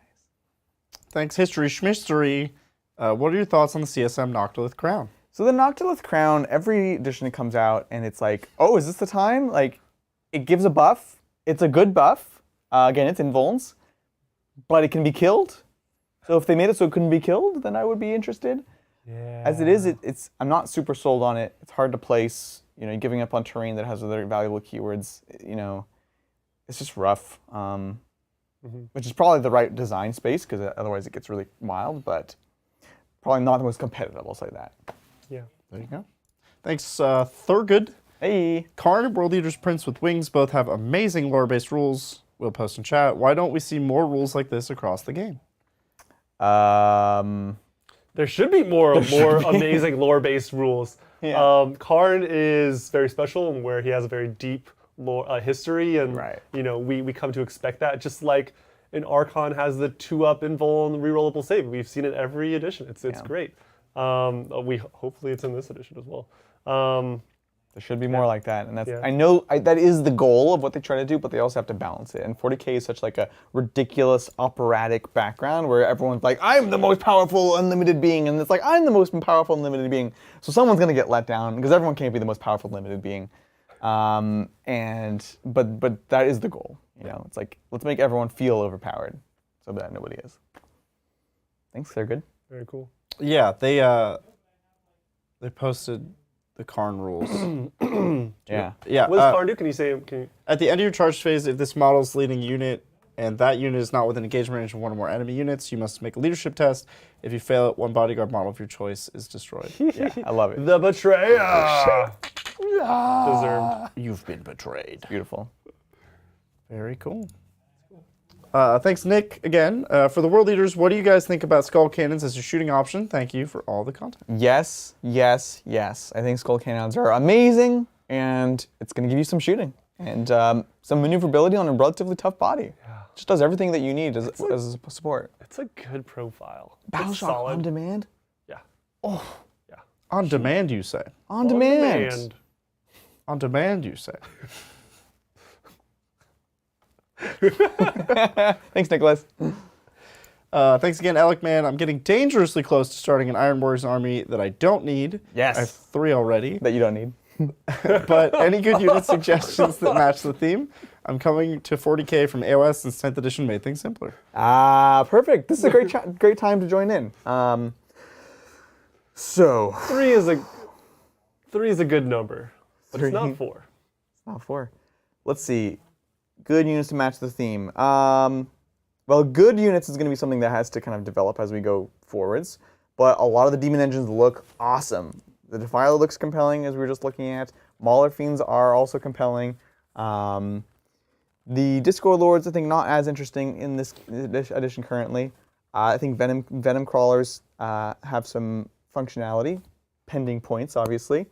Thanks, History Schmistery. What are your thoughts on the CSM Noctilith Crown? So the Noctilith Crown, every edition it comes out, and it's like, oh, is this the time? Like, it gives a buff. It's a good buff. Again, it's invulns, but it can be killed. So if they made it so it couldn't be killed, then I would be interested. Yeah. As it is, it's I'm not super sold on it. It's hard to place. You know, giving up on terrain that has other valuable keywords. You know, it's just rough. Which is probably the right design space, because otherwise it gets really wild. But probably not the most competitive. I'll say that. Yeah. There you go. Thanks, Thurgood. Hey. Karn and World Eaters Prince with Wings both have amazing lore-based rules. We'll post in chat. Why don't we see more rules like this across the game? There should be more amazing lore-based rules. Yeah. Karn is very special, where he has a very deep lore, history, and you know we come to expect that. Just like an Archon has the 2-up invuln rerollable save. We've seen it every edition. It's great. Hopefully it's in this edition as well. There should be more like that, and that's I know that is the goal of what they try to do, but they also have to balance it. And 40k is such like a ridiculous operatic background where everyone's like, I'm the most powerful unlimited being, and it's like I'm the most powerful unlimited being. So someone's gonna get let down because everyone can't be the most powerful limited being. But that is the goal. You know, it's like let's make everyone feel overpowered, so that nobody is. Thanks, they're good. Very cool. Yeah, they posted the Karn rules. Yeah. Yeah. What does Karn do? Can you say? At the end of your charge phase, if this model's leading unit and that unit is not within engagement range of one or more enemy units, you must make a leadership test. If you fail it, one bodyguard model of your choice is destroyed. Yeah, I love it. The betrayer. Deserved. You've been betrayed. Beautiful. Very cool. Thanks, Nick, again. For the world leaders, what do you guys think about skull cannons as your shooting option? Thank you for all the content. Yes, yes, yes. I think skull cannons are amazing, and it's going to give you some shooting and some maneuverability on a relatively tough body. Yeah. Just does everything that you need as a support. It's a good profile. Battle shock on demand? Yeah. Oh. Yeah. On demand, you say? On demand. On demand, you say? Thanks, Nicholas. Thanks again, Alec Man. I'm getting dangerously close to starting an Iron Warriors army that I don't need. Yes. I have 3 already. That you don't need. But any good unit suggestions that match the theme? I'm coming to 40k from AoS since 10th edition made things simpler. Perfect. This is a great time to join in. So 3 is a good number, but it's not 4. It's not 4. Let's see. Good units to match the theme. Well, good units is going to be something that has to kind of develop as we go forwards. But a lot of the demon engines look awesome. The Defiler looks compelling, as we were just looking at. Mauler Fiends are also compelling. The Disco Lords, I think, not as interesting in this edition currently. I think Venom Crawlers have some functionality, pending points, obviously.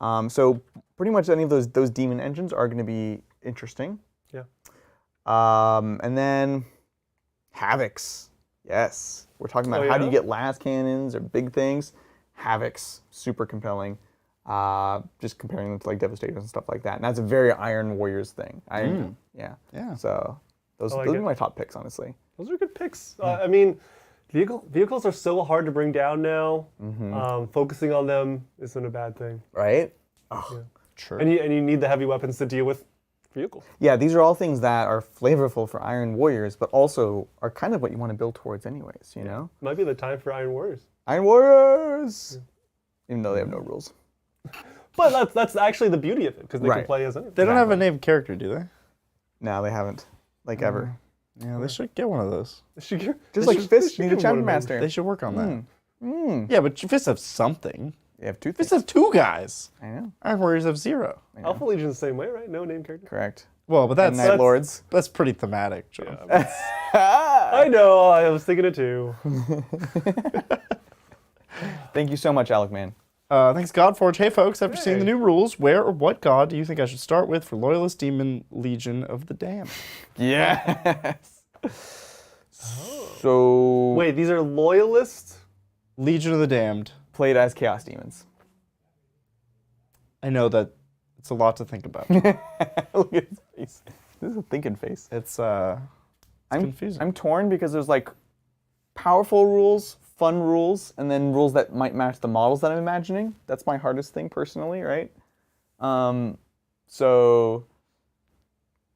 So pretty much any of those demon engines are going to be interesting. Yeah. And then Havocs. Yes. We're talking about how do you get las cannons or big things. Havocs, super compelling. Just comparing them to like Devastators and stuff like that. And that's a very Iron Warriors thing. Yeah. So those are my top picks, honestly. Those are good picks. I mean, vehicles are so hard to bring down now. Focusing on them isn't a bad thing. Right? Oh, yeah. True. And you need the heavy weapons to deal with vehicles. Yeah, these are all things that are flavorful for Iron Warriors, but also are kind of what you want to build towards anyways, you know? Might be the time for Iron Warriors. Iron Warriors! Even though they have no rules. But that's actually the beauty of it, because they can play as anything. They don't have a named character, do they? No, they haven't. Like, ever. Yeah, they should get one of those. Just like Fist, need a Champion Master. They should work on that. Yeah, but Fists have something. They have 2 things. Fists have 2 guys. I know. Iron Warriors have 0. Alpha Legion's the same way, right? No named character. Correct. Well, but that's Night Lords. That's pretty thematic, John. Yeah, I know. I was thinking it too. Thank you so much, Alec Man. Thanks, Godforge. Hey, folks, after seeing the new rules, where or what god do you think I should start with for Loyalist Demon Legion of the Damned? Yes. So... Wait, these are Loyalists? Legion of the Damned. Played as Chaos Demons. I know that it's a lot to think about. Look at his face. This is a thinking face. It's confusing. I'm torn because there's like powerful rules, fun rules, and then rules that might match the models that I'm imagining. That's my hardest thing personally, right? So,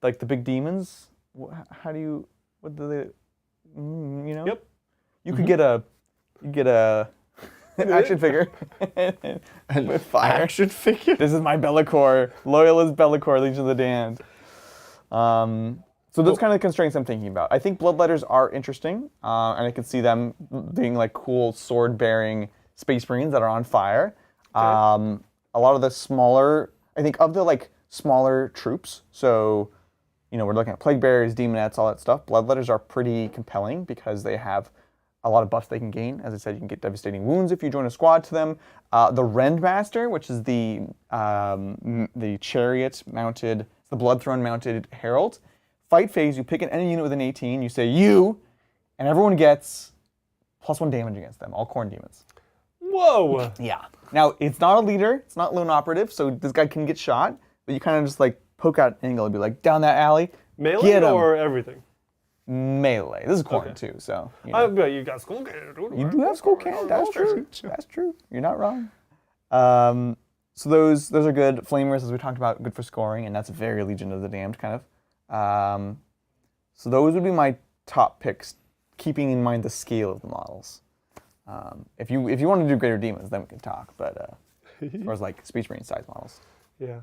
like the big demons, what do they, you know? Yep. You could get a action figure with fire. Action figure? This is my Be'lakor, Loyalist Be'lakor, Legion of the Damned. So those kind of constraints I'm thinking about. I think Bloodletters are interesting, and I can see them being like cool sword-bearing Space Marines that are on fire. Okay. A lot of the smaller, I think of the like smaller troops, so you know, we're looking at Plague Bearers, Demonettes, all that stuff. Bloodletters are pretty compelling because they have a lot of buffs they can gain. As I said, you can get devastating wounds if you join a squad to them. The Rendmaster, which is the chariot-mounted, the Blood Throne-mounted Herald. Fight phase, you pick an enemy unit with an 18, you say you, and everyone gets +1 damage against them, all Khorne demons. Whoa! Yeah. Now, it's not a leader, it's not lone operative, so this guy can get shot, but you kind of just like poke out an angle and be like, down that alley, melee get him. or everything? Melee. This is Khorne too, so. You know. You got Skull Cannon. You do have Skull Cannon, that's true. That's true. You're not wrong. So those are good. Flamers, as we talked about, good for scoring, and that's very Legion of the Damned kind of. So those would be my top picks, keeping in mind the scale of the models. If you want to do Greater Demons, then we can talk. But as far as like Speech Marine size models. Yeah.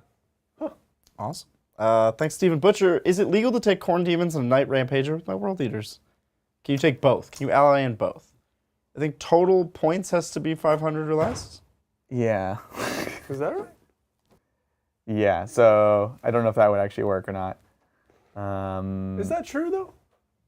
Awesome. Thanks, Stephen Butcher. Is it legal to take Corn Demons and a Night Rampager with my World Eaters? Can you take both? Can you ally in both? I think total points has to be 500 or less. Yeah. Is that right? Yeah, so I don't know if that would actually work or not. Is that true, though?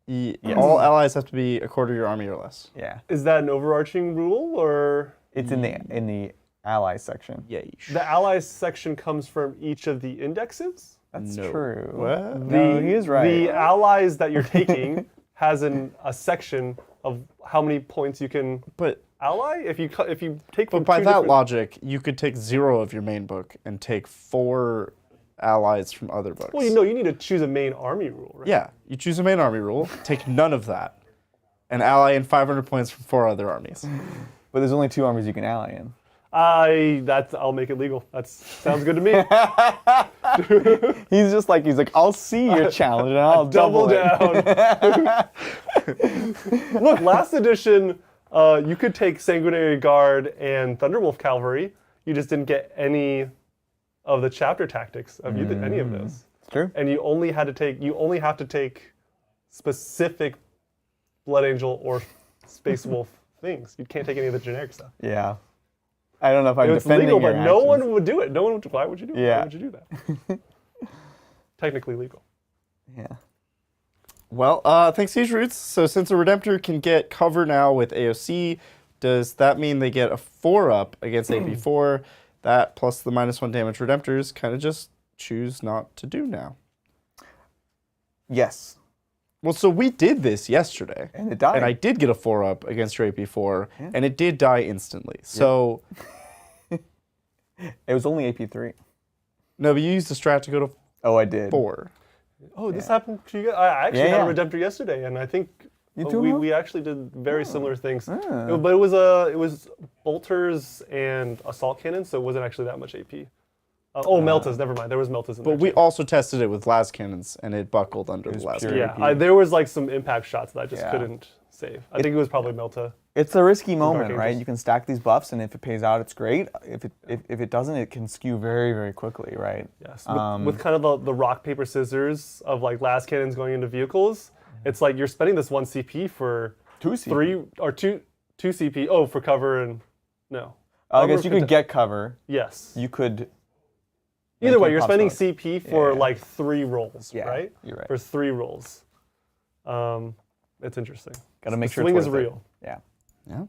Yes. All allies have to be a quarter of your army or less. Yeah. Is that an overarching rule, or? It's in the ally section. Yeesh. The allies section comes from each of the indexes? That's No. true. What? No, he is right. The allies that you're taking has a section of how many points you can But ally. If you take from by two that different- logic, you could take 0 of your main book and take 4 allies from other books. Well, you need to choose a main army rule, right? Yeah, you choose a main army rule, take none of that, and ally in 500 points from 4 other armies. But there's only 2 armies you can ally in. I'll make it legal. That sounds good to me. He's like, I'll see your challenge and I'll double down. Look, last edition, you could take Sanguinary Guard and Thunderwolf Cavalry. You just didn't get any of the chapter tactics of any of those. It's true. And you only have to take specific Blood Angel or Space Wolf things. You can't take any of the generic stuff. Yeah. I don't know if I'm It's defending legal, your but no actions. one would do it. Why would you do it? Yeah. Why would you do that? Technically legal. Yeah. Well, thanks, Siege Roots. So since a Redemptor can get cover now with AOC, does that mean they get a 4-up against AP4? That plus the -1 damage Redemptors kind of just choose not to do now. Yes. Well, so we did this yesterday. And it died. And I did get a 4-up against your AP4, and it did die instantly. So, It was only AP3. no, but you used the strat to go to Oh, I did. 4. Oh, this happened to you guys? I actually Yeah, had yeah. a Redemptor yesterday, and I think too, we, huh? we actually did very similar things. Ah. But it was bolters and assault cannons, so it wasn't actually that much AP. Meltas, never mind. There was Meltas in there. But we too. also tested it with las cannons, and it buckled under the las pure cannon. Yeah, there was like some impact shots that I just Yeah. couldn't save. I think it was probably Melta. It's a risky moment, Angels. right? You can stack these buffs, and if it pays out, it's great. If it doesn't, it can skew very, very quickly, right? Yes, with kind of the rock, paper, scissors of like las cannons going into vehicles, it's like you're spending this 1 CP for 2 CP. 3 or 2 CP. Oh, for cover and no. I guess you could get cover. Yes. You could. Either make way, your you're pop spending stars. CP for Yeah. like 3 rolls, Yeah, right? you're right. For 3 rolls. It's interesting. Gotta make The sure swing it's is worth it. real. Yeah. Yeah.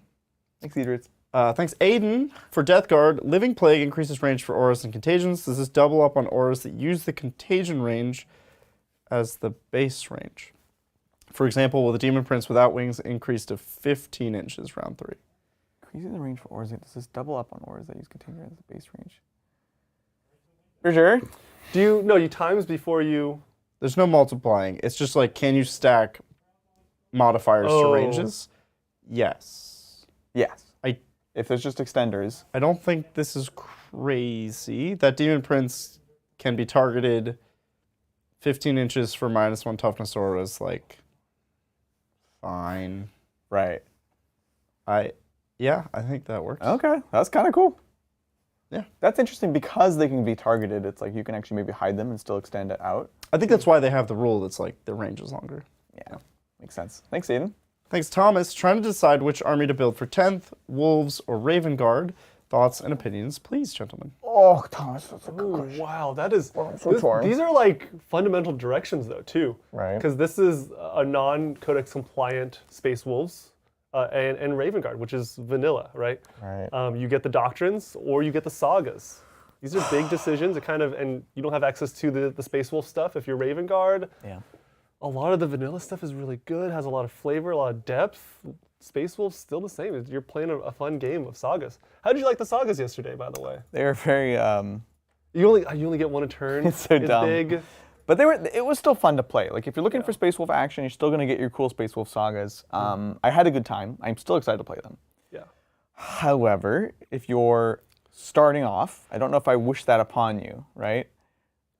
Thanks, Idris. Thanks, Aiden. For Death Guard, Living Plague increases range for auras and contagions. Does this double up on auras that use the contagion range as the base range? For example, will the Demon Prince without wings increase to 15 inches round 3? Increasing the range for auras. Does this double up on auras that use container as the base range? For sure. You times before you... There's no multiplying. It's just like, can you stack modifiers to ranges? Yes. Yes. If there's just extenders. I don't think this is crazy. That Demon Prince can be targeted 15 inches for -1 toughness auras, like, fine. Right. I think that works. Okay. That's kind of cool. Yeah. That's interesting because they can be targeted. It's like you can actually maybe hide them and still extend it out. I think that's why they have the rule that's like their range is longer. Yeah. Makes sense. Thanks, Aiden. Thanks, Thomas. Trying to decide which army to build for 10th, Wolves or Raven Guard. Thoughts and opinions, please, gentlemen. Oh, Thomas, that's a Ooh, wow, that is... I'm so torn. These are like fundamental directions though, too. Right. Because this is a non-codex compliant Space Wolves and Raven Guard, which is vanilla, right? Right. You get the doctrines or you get the sagas. These are big decisions. And you don't have access to the Space Wolf stuff if you're Raven Guard. Yeah. A lot of the vanilla stuff is really good, has a lot of flavor, a lot of depth. Space Wolf's still the same. You're playing a fun game of sagas. How did you like the sagas yesterday, by the way? They were very. You only get 1 a turn. It's so dumb. Big. But it was still fun to play. Like if you're looking for Space Wolf action, you're still gonna get your cool Space Wolf sagas. I had a good time. I'm still excited to play them. Yeah. However, if you're starting off, I don't know if I wish that upon you, right?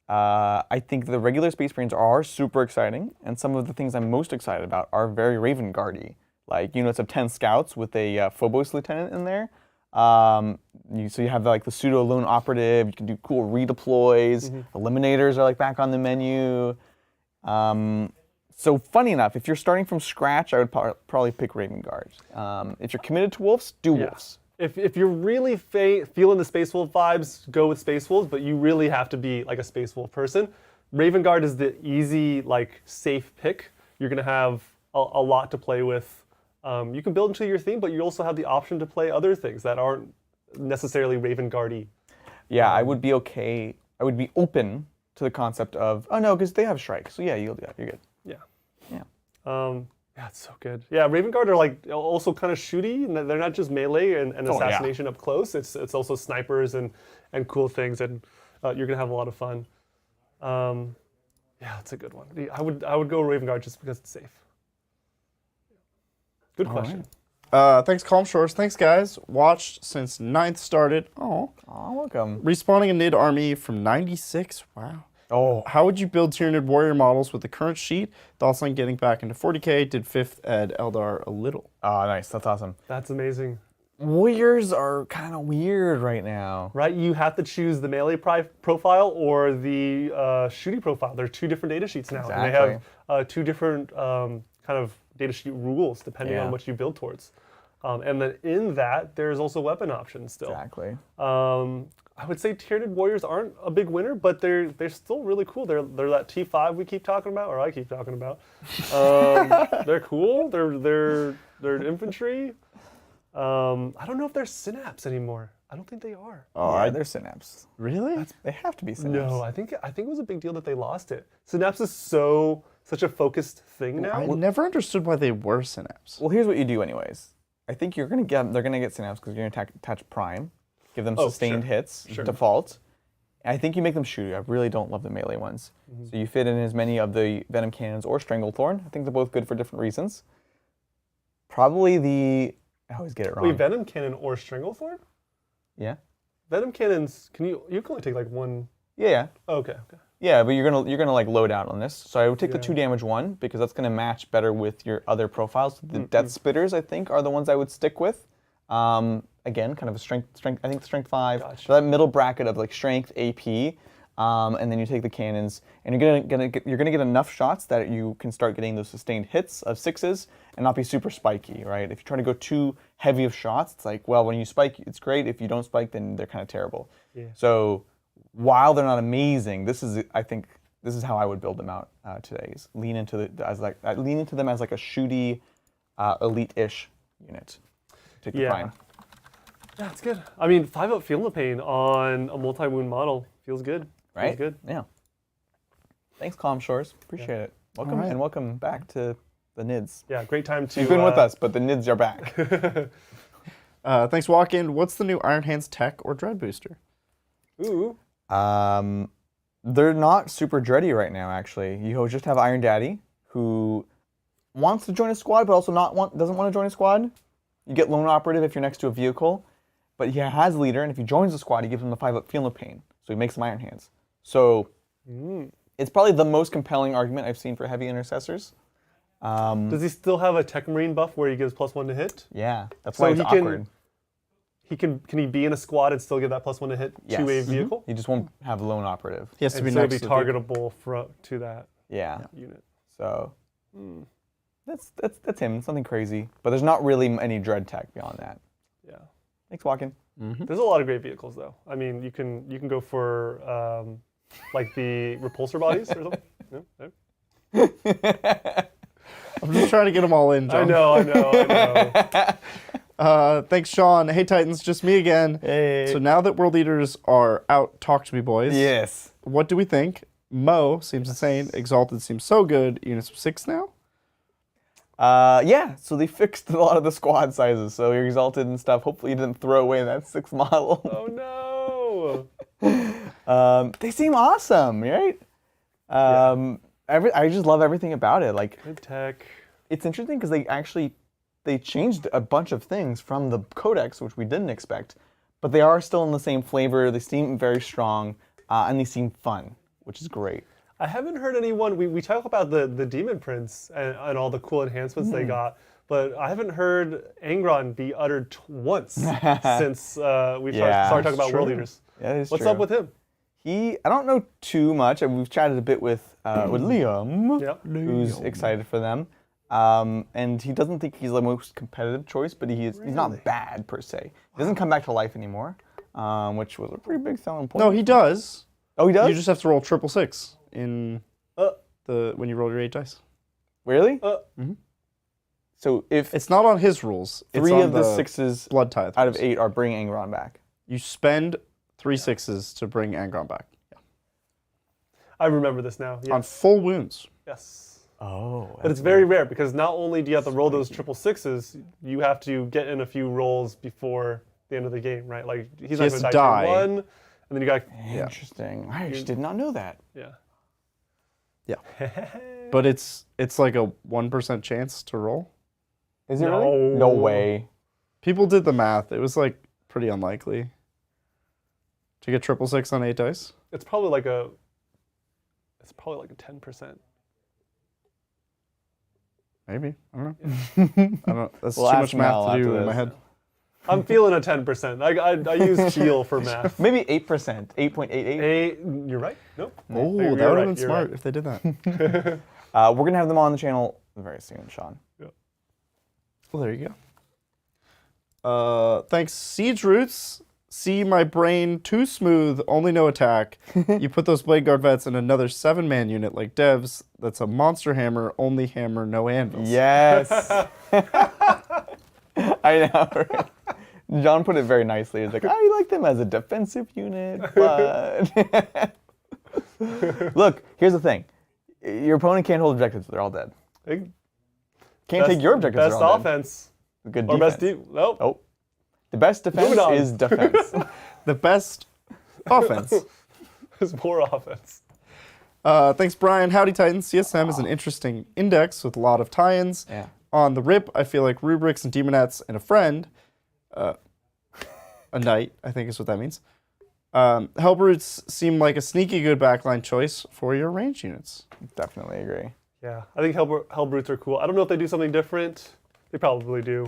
I think the regular Space Marines are super exciting, and some of the things I'm most excited about are very Raven Guardy, like units of 10 scouts with a Phobos lieutenant in there. So you have like the pseudo lone operative. You can do cool redeploys. Eliminators are like back on the menu. So funny enough, if you're starting from scratch, I would probably pick Raven Guard. If you're committed to wolves, do wolves. If you're really feeling the Space Wolf vibes, go with Space Wolves, but you really have to be like a Space Wolf person. Raven Guard is the easy, like, safe pick. You're gonna have a lot to play with. You can build into your theme, but you also have the option to play other things that aren't necessarily Raven Guard-y. Yeah, I would be okay. I would be open to the concept of, oh no, because they have strike. So yeah, you'll do that. You're good. Yeah. Yeah. Yeah, it's so good. Yeah, Raven Guard are like also kind of shooty, and they're not just melee and assassination up close. It's also snipers and cool things, and you're gonna have a lot of fun. Yeah, it's a good one. I would go Raven Guard just because it's safe. Good question. Right. Thanks, Calm Shores. Thanks, guys. Watched since 9th started. Oh, welcome. Respawning a Nid army from 96. Wow. Oh, how would you build Tyranid warrior models with the current sheet? Thoughts on getting back into 40k? Did 5th ed Eldar a little? Oh, nice. That's awesome. That's amazing. Warriors are kind of weird right now. Right, you have to choose the melee profile or the shooty profile. There are 2 different data sheets now. Exactly. And they have 2 different kind of data sheet rules depending on what you build towards. And then in that, there's also weapon options still. Exactly. I would say Tyranid warriors aren't a big winner, but they're still really cool. They're that T5 we keep talking about, or I keep talking about. They're cool. They're infantry. I don't know if they're Synapse anymore. I don't think they are. Oh, yeah, they're Synapse. Really? They have to be Synapse. No, I think it was a big deal that they lost it. Synapse is such a focused thing now. I never understood why they were Synapse. Well, here's what you do anyways. I think they're gonna get Synapse because you're gonna attach Prime, give them sustained hits, default. I think you make them shooty. I really don't love the melee ones. So you fit in as many of the Venom Cannons or Stranglethorn. I think they're both good for different reasons. Probably I always get it wrong. Wait, Venom Cannon or Stranglethorn? Yeah. Venom Cannons, you can only take like one. Yeah. Oh, okay. Yeah, but you're gonna like load out on this. So I would take the 2 damage one because that's gonna match better with your other profiles. The Death Spitters, I think, are the ones I would stick with. Again, kind of a strength. I think strength 5. Gotcha. So that middle bracket of like strength, AP, and then you take the cannons, and you're gonna get enough shots that you can start getting those sustained hits of 6s and not be super spiky, right? If you try to go too heavy of shots, it's like, well, when you spike, it's great. If you don't spike, then they're kind of terrible. Yeah. So while they're not amazing, I think this is how I would build them out today. Is lean into them as like a shooty, elite-ish unit. Take the Prime. Yeah, it's good. I mean, 5-up Feel No Pain on a multi-wound model feels good. Right? Feels good. Yeah. Thanks, Calm Shores. Appreciate it. Welcome and welcome back to the NIDS. Yeah, great time to. You've been with us, but the NIDS are back. Thanks, Walk-In. What's the new Iron Hands tech or dread booster? Ooh. They're not super dready right now, actually. You just have Iron Daddy, who wants to join a squad, but also doesn't want to join a squad. You get Lone Operative if you're next to a vehicle, but he has Leader, and if he joins the squad, he gives him the 5-up Feel No Pain, so he makes them Iron Hands. So it's probably the most compelling argument I've seen for heavy intercessors. Does he still have a Tech Marine buff where he gives +1 to hit? Yeah, that's why it's awkward. Can he be in a squad and still get that +1 to hit to a vehicle? He just won't have Lone Operative. He has to be so next be to targetable to that unit. So that's him. It's nothing crazy, but there's not really any dread tech beyond that. Yeah. Thanks, Walk-In. There's a lot of great vehicles though. I mean, you can go for like the repulsor bodies or something. No? I'm just trying to get them all in, John. I know. Thanks, Sean. Hey, Titans, just me again. Hey. So now that World Leaders are out, talk to me, boys. Yes. What do we think? Mo seems insane. Exalted seems so good. Units of 6 now? Yeah, so they fixed a lot of the squad sizes, so you're Exalted and stuff. Hopefully you didn't throw away that 6th model. Oh no! They seem awesome, right? I just love everything about it. Like, good tech. It's interesting because they changed a bunch of things from the Codex, which we didn't expect, but they are still in the same flavor. They seem very strong, and they seem fun, which is great. I haven't heard anyone. We talk about the Demon Prince and all the cool enhancements they got, but I haven't heard Angron be uttered once since we started talking about World Eaters. Yeah, that is What's true. up with him? I don't know too much. We've chatted a bit with Liam, Yep. who's excited for them. And he doesn't think he's the most competitive choice, but he's not bad per se. He doesn't come back to life anymore, which was a pretty big selling point. No, he does. Oh, he does? You just have to roll 666 in when you roll your 8 dice. Really? So if It's not on his rules. It's 3 on of the 6s blood tithe out of rules. 8 are bringing Angron back. You spend 3 6s to bring Angron back. Yeah. I remember this now. On full wounds. Yes. Oh. But it's very rare because not only do you have to roll those 666s, you have to get in a few rolls before the end of the game, right? Like he's not going to die turn 1, and then you got. Interesting. I actually did not know that. Yeah. Yeah. But it's like a 1% chance to roll. Is it really? No way. People did the math. It was like pretty unlikely to get 666 on 8 dice. It's probably like a 10%. Maybe. I don't know. I don't. That's We'll too ask much Mel math to do after in my this. head. I'm feeling a 10%. I use feel for math. Maybe 8%. 8.88. You're right. Nope. Oh, You're that would right, have been you're smart right. if they did that. We're going to have them on the channel very soon, Sean. Well, there you go. Thanks, Siege Roots. See my brain too smooth, only no attack. You put those Blade Guard vets in another 7-man unit like devs. That's a monster hammer, only hammer, no anvils. Yes. I know, right? John put it very nicely. He's like, I like them as a defensive unit, but... Look, here's the thing. Your opponent can't hold objectives. They're all dead. Can't take your objectives. Best they're all offense. Dead. Good Or defense. best nope. Oh. The best defense on. is defense. The best offense. There's more offense. Thanks, Brian. Howdy, Titans. CSM is an interesting index with a lot of tie-ins. Yeah. On the rip, I feel like rubrics and demonettes and a friend, a knight, I think is what that means. Hellbrutes seem like a sneaky good backline choice for your range units. Definitely agree. Yeah, I think Hellbrutes are cool. I don't know if they do something different. They probably do.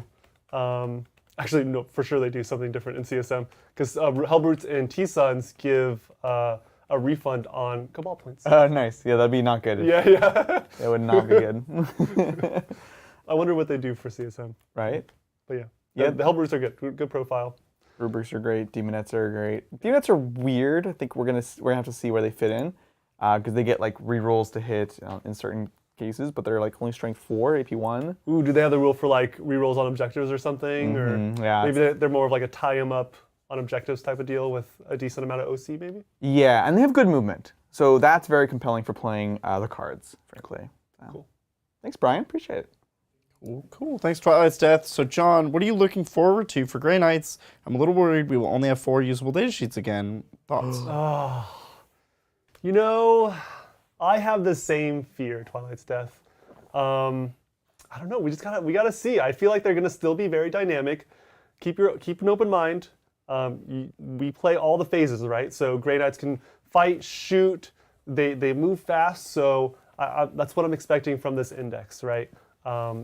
Actually, no, for sure they do something different in CSM because Hellbrutes and T-Suns give a refund on Cabal points. Nice. Yeah, that'd be not good. Yeah. That would not be good. I wonder what they do for CSM. Right? But yeah. Yeah. The Hellbrutes are good. Good profile. Rubrics are great. Demonettes are great. Demonettes are weird. I think we're gonna have to see where they fit in, because they get like rerolls to hit in certain cases, but they're like only strength 4 AP 1. Ooh, do they have the rule for like rerolls on objectives or something? Or yeah. maybe they're more of like a tie 'em up on objectives type of deal with a decent amount of OC maybe? Yeah, and they have good movement, so that's very compelling for playing the cards, frankly. Cool. Thanks, Brian. Appreciate it. Cool. Thanks, Twilight's Death. So, John, what are you looking forward to for Grey Knights? I'm a little worried we will only have 4 usable data sheets again. Thoughts? You know, I have the same fear, Twilight's Death. I don't know. We gotta see. I feel like they're gonna still be very dynamic. Keep an open mind. We play all the phases, right? So Grey Knights can fight, shoot. They move fast. So that's what I'm expecting from this index, right?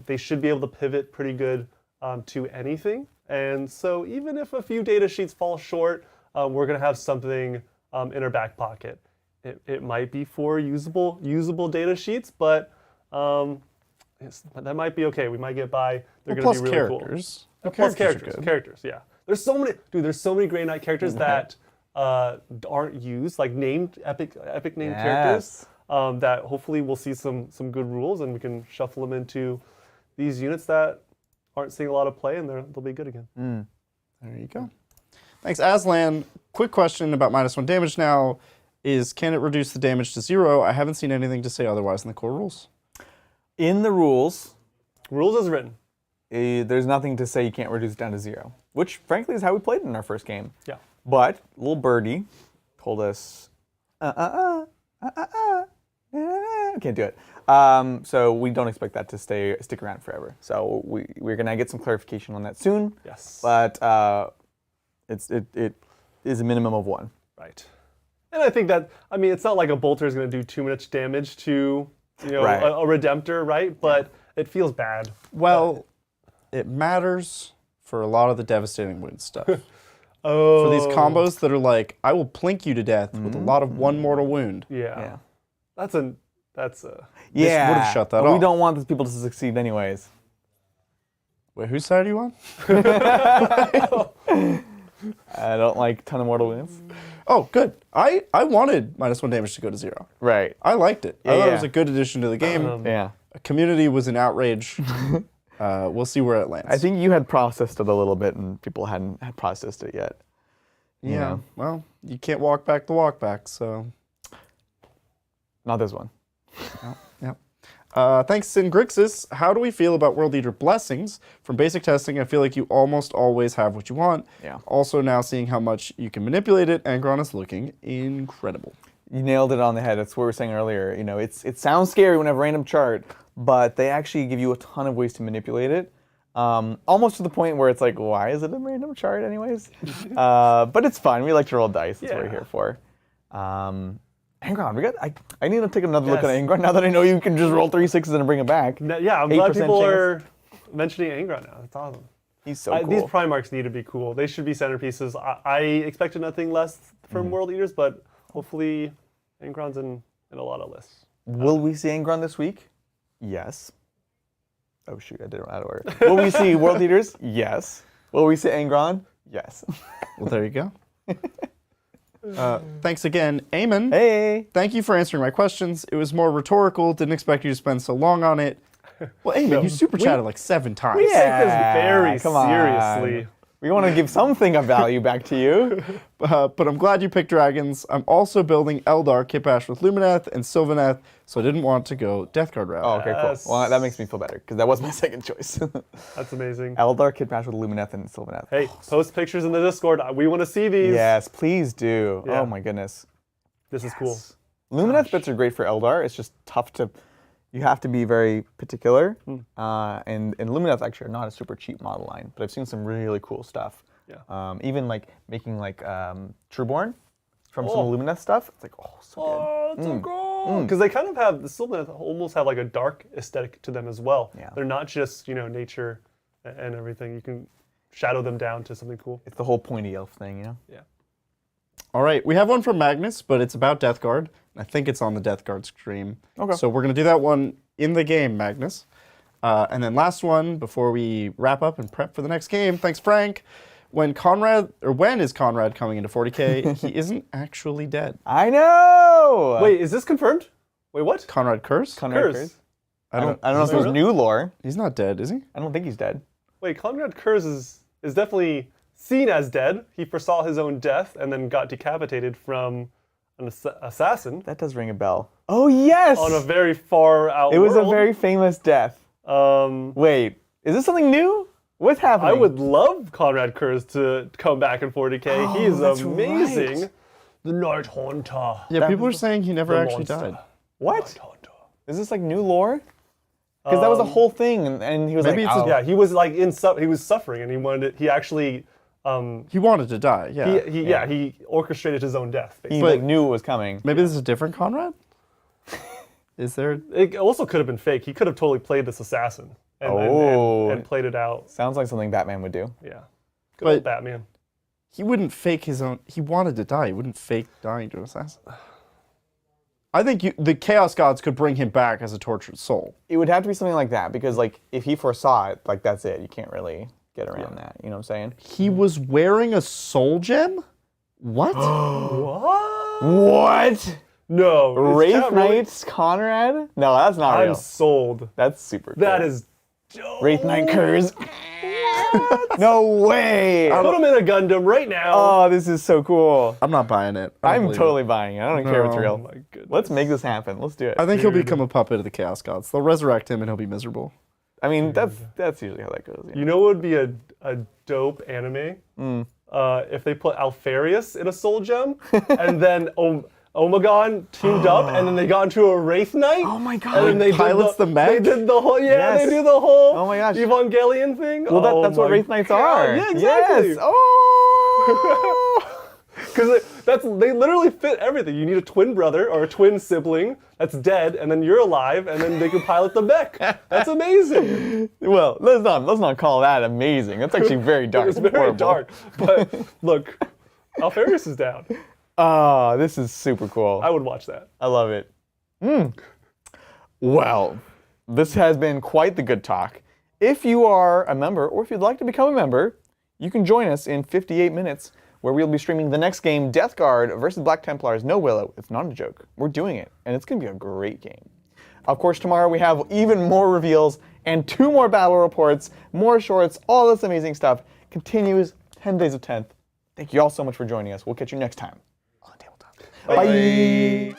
They should be able to pivot pretty good to anything. And so even if a few data sheets fall short, we're gonna have something in our back pocket. It might be 4 usable data sheets, but that might be okay. We might get by. They're going to be really characters. cool. Plus characters, yeah. There's so many Grey Knight characters that aren't used, like named epic named characters. That hopefully we'll see some good rules and we can shuffle them into these units that aren't seeing a lot of play and they'll be good again. There you go. Thanks, Aslan. Quick question about -1 damage now. Can it reduce the damage to 0? I haven't seen anything to say otherwise in the core rules. In the rules as written. There's nothing to say you can't reduce it down to 0, which frankly is how we played it in our first game. Yeah. But little birdie told us, can't do it. So we don't expect that to stick around forever. So we're gonna get some clarification on that soon. Yes. But it is a minimum of 1. Right. And I think that, I mean, it's not like a bolter is going to do too much damage to, you know, Right. a redemptor, right? But it feels bad. Well, it matters for a lot of the devastating wound stuff. Oh. For these combos that are like, I will plink you to death with a lot of one mortal wound. Yeah. That's Yeah. This would have shut that but off. we don't want these people to succeed anyways. Wait, whose side are you on? I don't like ton of mortal wounds. Oh, good. I wanted -1 damage to go to 0. Right. I liked it. I thought Yeah. it was a good addition to the game. Yeah. A community was in outrage. We'll see where it lands. I think you had processed it a little bit and people hadn't had processed it yet. You Yeah. know? Well, you can't walk back the walk back, so. Not this one. Thanks, Syngrixis. How do we feel about World Eater blessings? From basic testing, I feel like you almost always have what you want. Yeah. Also, now seeing how much you can manipulate it, Angron is looking incredible. You nailed it on the head. That's what we were saying earlier. You know, it sounds scary when I have a random chart, but they actually give you a ton of ways to manipulate it. Almost to the point where it's like, why is it a random chart anyways? But it's fun. We like to roll dice. That's what we're here for. Angron, I need to take another look at Angron now that I know you can just roll 3 6s and bring it back. Yeah, I'm glad 8% people chance. are mentioning Angron now. That's awesome. He's so cool. These Primarchs need to be cool. They should be centerpieces. I expected nothing less from World Eaters, but hopefully Angron's in a lot of lists. Will we see Angron this week? Yes. Oh shoot, I did it out of order. Will we see World Eaters? Yes. Will we see Angron? Yes. Well, there you go. Thanks again, Eamon. Hey. Thank you for answering my questions. It was more rhetorical. Didn't expect you to spend so long on it. Well, Eamon, you super chatted like 7 times. We take this very come on. seriously. We want to give something of value back to you. But I'm glad you picked dragons. I'm also building Eldar Kitbash with Lumineth and Sylvaneth, so I didn't want to go Death Guard route. Oh, okay, Yes. cool. Well, that makes me feel better because that was my second choice. That's amazing. Eldar, Kitbash with Lumineth and Sylvaneth. Hey, post pictures in the Discord. We want to see these. Yes, please do. Yeah. Oh my goodness. This is cool. Lumineth bits are great for Eldar. It's just tough to. You have to be very particular. And Lumineth actually are not a super cheap model line, but I've seen some really cool stuff. Yeah. Even like making like Trueborn from some Lumineth stuff. It's like, oh, so good. Oh, it's so cool. Because they kind of have, the Sylvaneth almost have like a dark aesthetic to them as well. Yeah. They're not just, nature and everything. You can shadow them down to something cool. It's the whole pointy elf thing, you know? Yeah. All right, we have one from Magnus, but it's about Death Guard. I think it's on the Death Guard stream. Okay. So we're going to do that one in the game, Magnus. And then last one, before we wrap up and prep for the next game. Thanks, Frank. When is Conrad coming into 40k? He isn't actually dead. I know! Wait, is this confirmed? Wait, what? Conrad Curse? Conrad Curse. Curse? I don't I don't know if Is it was he new lore. He's not dead, is he? I don't think he's dead. Wait, Conrad Kurz is definitely seen as dead. He foresaw his own death and then got decapitated from an assassin That does ring a bell. Oh, yes! on a very far out It was a world. very famous death. Wait, is this something new? What's happening? I would love Conrad Kurz to come back in 40k. He is that's amazing. right. The Night Haunter. Yeah, people are saying he never The actually monster. died. What? Night Haunter. Is this like new lore? Because that was a whole thing, and he was maybe like, it's a- oh. Yeah, he was like he was suffering, and he wanted. He actually. He wanted to die, yeah. He orchestrated his own death. he Basically. like knew it was coming. Maybe this is a different Conrad? Is there? It also could have been fake. He could have totally played this assassin and played it out. Sounds like something Batman would do. Yeah. Good But- old Batman. He wouldn't fake his own. He wanted to die. He wouldn't fake dying to an assassin. I think the Chaos Gods could bring him back as a tortured soul. It would have to be something like that, because like if he foresaw it, like that's it. You can't really get around that. You know what I'm saying? He was wearing a soul gem? What? What? What? No. is Wraith Cat really- Knights Conrad? No, that's not I'm real. sold. That's super cool. That is dope. Wraith Knight Kurz. No way! Put him in a Gundam right now. Oh, this is so cool. I'm not buying it. I don't I'm believe it. totally buying it. I don't care if it's No. real. Oh my goodness. Let's make this happen. Let's do it. I think he'll become a puppet of the Chaos Gods. They'll resurrect him and he'll be miserable. I mean, that's usually how that goes. Yeah. You know what would be a dope anime? If they put Alfarius in a soul gem, and then Omegon teamed up, and then they got into a Wraith Knight. Oh my god! And then they Pilots did the mech? They did the whole, Yes. they do the whole Oh my gosh. Evangelion thing. Well, Oh that's what my Wraith Knights God. are. Yeah, exactly. Yes. Oh. Because they literally fit everything. You need a twin brother or a twin sibling that's dead, and then you're alive, and then they can pilot the mech. That's amazing. Well, let's not call that amazing. That's actually very dark. It's very dark. But look, Alfarius is down. Oh, this is super cool. I would watch that. I love it. Well, this has been quite the good talk. If you are a member, or if you'd like to become a member, you can join us in 58 minutes, where we'll be streaming the next game, Death Guard versus Black Templars. No, Willow, it's not a joke. We're doing it, and it's going to be a great game. Of course, tomorrow we have even more reveals and 2 more battle reports, more shorts, all this amazing stuff. Continues 10 days of 10th. Thank you all so much for joining us. We'll catch you next time on Tabletop. Bye.